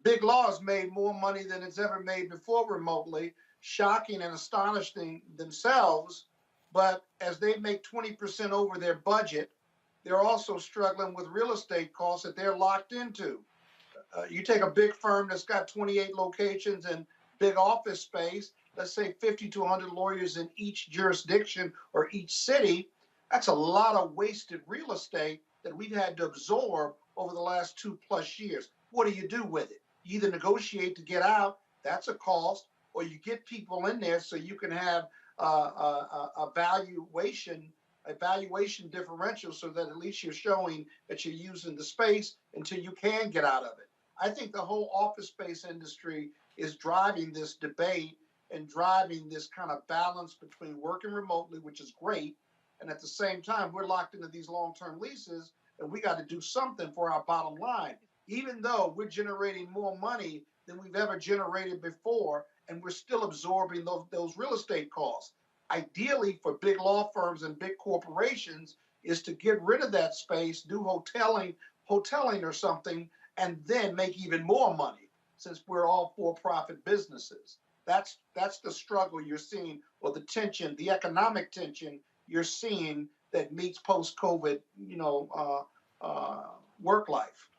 Big Law has made more money than it's ever made before remotely, shocking and astonishing themselves. But as they make 20% over their budget, they're also struggling with real estate costs that they're locked into. You take a big firm that's got 28 locations and big office space, let's say 50 to 100 lawyers in each jurisdiction or each city, that's a lot of wasted real estate that we've had to absorb over the last 2+ years. What do you do with it? You either negotiate to get out, that's a cost, or you get people in there so you can have a valuation differential so that at least you're showing that you're using the space until you can get out of it. I think the whole office space industry is driving this debate and driving this kind of balance between working remotely, which is great, and at the same time, we're locked into these long-term leases, and we got to do something for our bottom line, even though we're generating more money than we've ever generated before, and we're still absorbing those real estate costs. Ideally, for big law firms and big corporations, is to get rid of that space, do hoteling or something, and then make even more money, since we're all for-profit businesses. That's the struggle you're seeing, or the tension, the economic tension you're seeing that meets post-COVID, work life.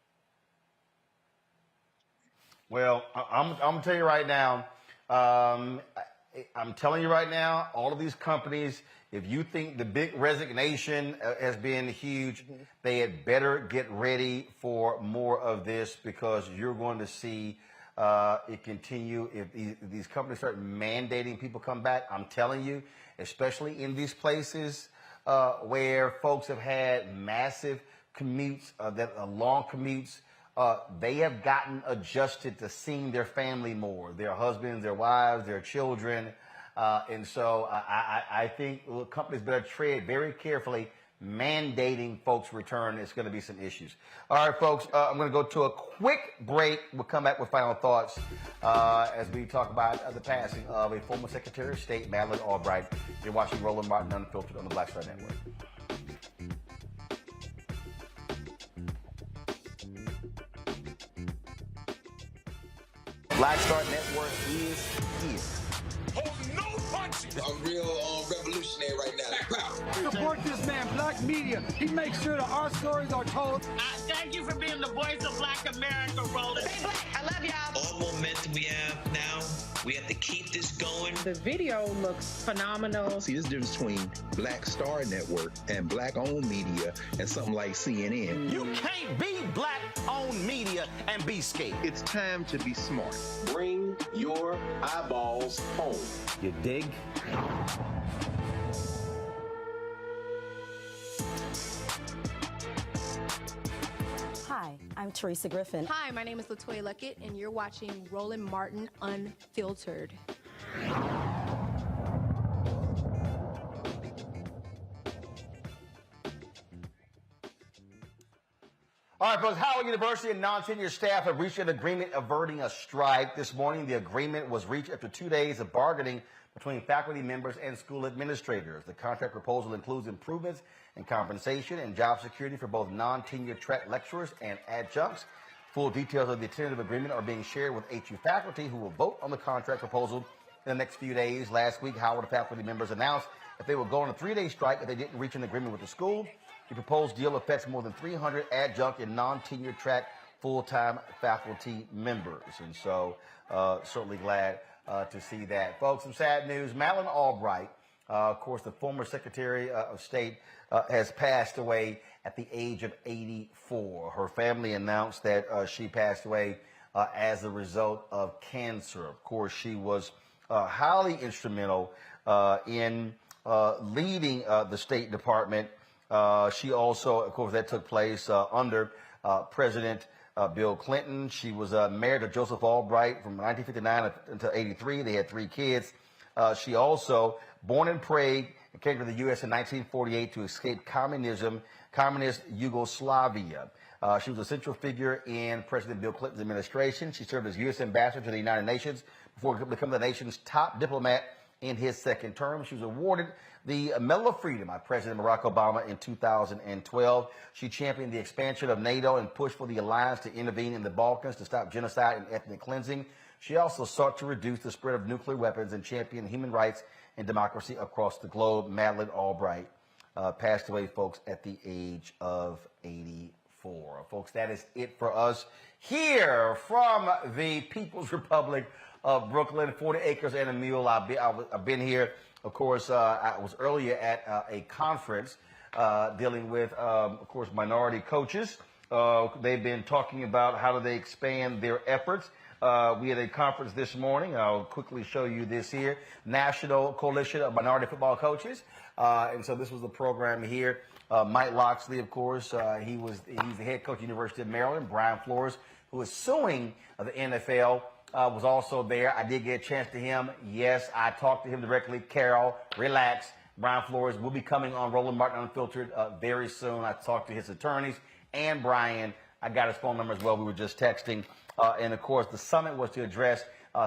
Well, I'm gonna tell you right now. I'm telling you right now, all of these companies, if you think the big resignation has been huge, they had better get ready for more of this, because you're going to see it continue. If these companies start mandating people come back, I'm telling you, especially in these places where folks have had massive commutes, long commutes. They have gotten adjusted to seeing their family more, their husbands, their wives, their children. And so I think companies better tread very carefully. Mandating folks return is going to be some issues. All right, folks, I'm going to go to a quick break. We'll come back with final thoughts as we talk about the passing of a former Secretary of State, Madeleine Albright. You're watching Roland Martin Unfiltered on the Black Star Network. Black Star Network is here. I'm real revolutionary right now. Support this man, Black Media. He makes sure that our stories are told. Thank you for being the voice of Black America, Roland. Stay black. I love y'all. All momentum we have now, we have to keep this going. The video looks phenomenal. See, there's a difference between Black Star Network and Black-owned media and something like CNN. You can't be Black-owned media and be scared. It's time to be smart. Bring your eyeballs home. You dig? Hi, I'm Teresa Griffin. Hi, my name is LaToya Luckett, and you're watching Roland Martin Unfiltered. All right, folks, Howard University and non-tenure staff have reached an agreement averting a strike. This morning, the agreement was reached after 2 days of bargaining between faculty members and school administrators. The contract proposal includes improvements in compensation and job security for both non-tenure track lecturers and adjuncts. Full details of the tentative agreement are being shared with HU faculty, who will vote on the contract proposal in the next few days. Last week, Howard faculty members announced that they would go on a 3-day strike if they didn't reach an agreement with the school. The proposed deal affects more than 300 adjunct and non-tenure track full-time faculty members. And so certainly glad to see that. Folks, some sad news. Madeleine Albright, of course, the former Secretary of State, has passed away at the age of 84. Her family announced that she passed away as a result of cancer. Of course, she was highly instrumental in leading the State Department. She also, of course, that took place under President Bill Clinton. She was married to Joseph Albright from 1959 until 83. They had 3 kids. She also, born in Prague, came to the U.S. in 1948 to escape communist Yugoslavia. She was a central figure in President Bill Clinton's administration. She served as U.S. ambassador to the United Nations before becoming the nation's top diplomat in his second term. She was awarded the Medal of Freedom by President Barack Obama in 2012. She championed the expansion of NATO and pushed for the alliance to intervene in the Balkans to stop genocide and ethnic cleansing. She also sought to reduce the spread of nuclear weapons and champion human rights and democracy across the globe. Madeleine Albright passed away, folks, at the age of 84. Folks, that is it for us here from the People's Republic of Brooklyn. 40 acres and a mule. I've been here. Of course, I was earlier at a conference dealing with, of course, minority coaches. They've been talking about how do they expand their efforts. We had a conference this morning. I'll quickly show you this here. National Coalition of Minority Football Coaches. And so this was the program here. Mike Loxley, of course, he's the head coach of the University of Maryland. Brian Flores, who is suing the NFL, was also there. I did get a chance to him. Yes, I talked to him directly. Carol, relax. Brian Flores will be coming on Roland Martin Unfiltered very soon. I talked to his attorneys and Brian. I got his phone number as well. We were just texting. And, of course, the summit was to address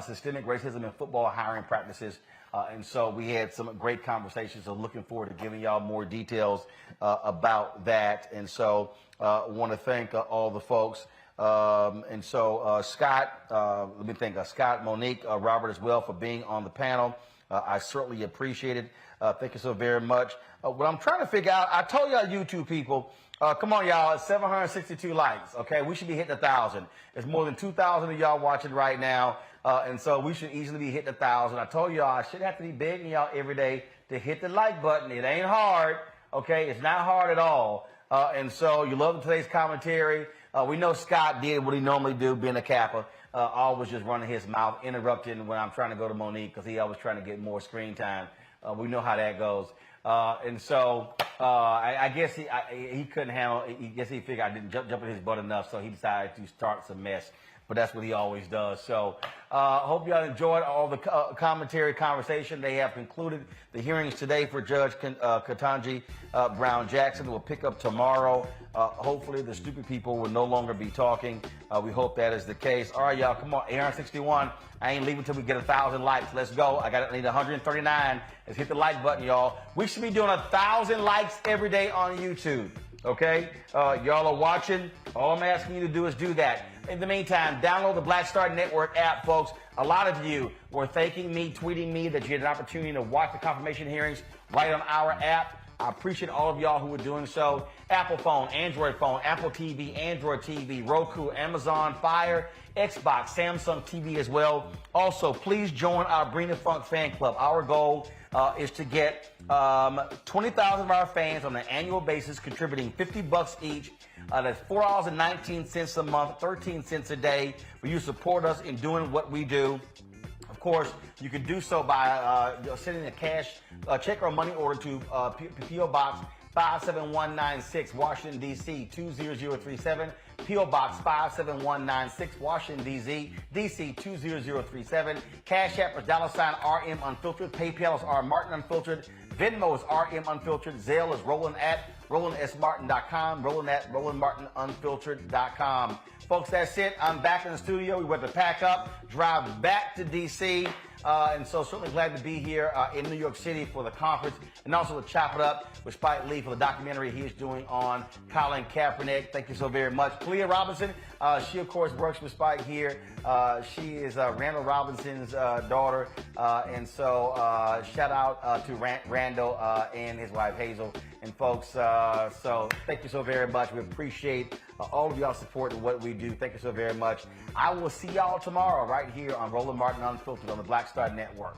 systemic racism in football hiring practices. And so we had some great conversations. So looking forward to giving y'all more details about that. And so I want to thank all the folks. And so Scott, let me thank Scott, Monique, Robert as well for being on the panel. I certainly appreciate it. Thank you so very much. What I'm trying to figure out, I told y'all YouTube people, come on, y'all, it's 762 likes, okay? We should be hitting 1,000. There's more than 2,000 of y'all watching right now, and so we should easily be hitting 1,000. I told y'all I shouldn't have to be begging y'all every day to hit the like button. It ain't hard, okay? It's not hard at all. And so you love today's commentary. We know Scott did what he normally do, being a Kappa, always just running his mouth, interrupting when I'm trying to go to Monique because he always trying to get more screen time. We know how that goes. And so I guess he couldn't handle. I guess he figured I didn't jump in his butt enough, so he decided to start some mess. But that's what he always does. So hope y'all enjoyed all the commentary, conversation. They have concluded the hearings today for Judge Ketanji Brown Jackson. We'll pick up tomorrow. Hopefully the stupid people will no longer be talking. We hope that is the case. All right, y'all, come on. AR61. I ain't leaving until we get 1,000 likes. Let's go. I need 139. Let's hit the like button, y'all. We should be doing 1,000 likes every day on YouTube. Okay? Y'all are watching. All I'm asking you to do is do that. In the meantime, download the Black Star Network app, folks. A lot of you were thanking me, tweeting me that you had an opportunity to watch the confirmation hearings right on our app. I appreciate all of y'all who are doing so. Apple phone, Android phone, Apple TV, Android TV, Roku, Amazon Fire, Xbox, Samsung TV as well. Also, please join our Bring the Funk fan club. Our goal is to get 20,000 of our fans on an annual basis contributing $50 each. That's $4.19 a month, 13 cents a day. Will you support us in doing what we do? Of course, you can do so by sending a cash check or money order to P.O. Box 57196, Washington, D.C. 20037. P.O. Box 57196, Washington, D.C. 20037. Cash App is $RM Unfiltered. PayPal is R Martin Unfiltered. Venmo is RM Unfiltered. Zelle is RolandSMartin.com. RolandMartinUnfiltered.com. Folks, that's it. I'm back in the studio. We went to pack up, drive back to D.C., and so certainly glad to be here in New York City for the conference and also to chop it up with Spike Lee for the documentary he is doing on Colin Kaepernick. Thank you so very much. Clea Robinson, she of course works with Spike here. She is Randall Robinson's daughter. And so shout out to Randall and his wife Hazel. And folks, so thank you so very much. We appreciate all of y'all support and what we do. Thank you so very much. I will see y'all tomorrow right here on Roland Martin Unfiltered on the Black Star Network.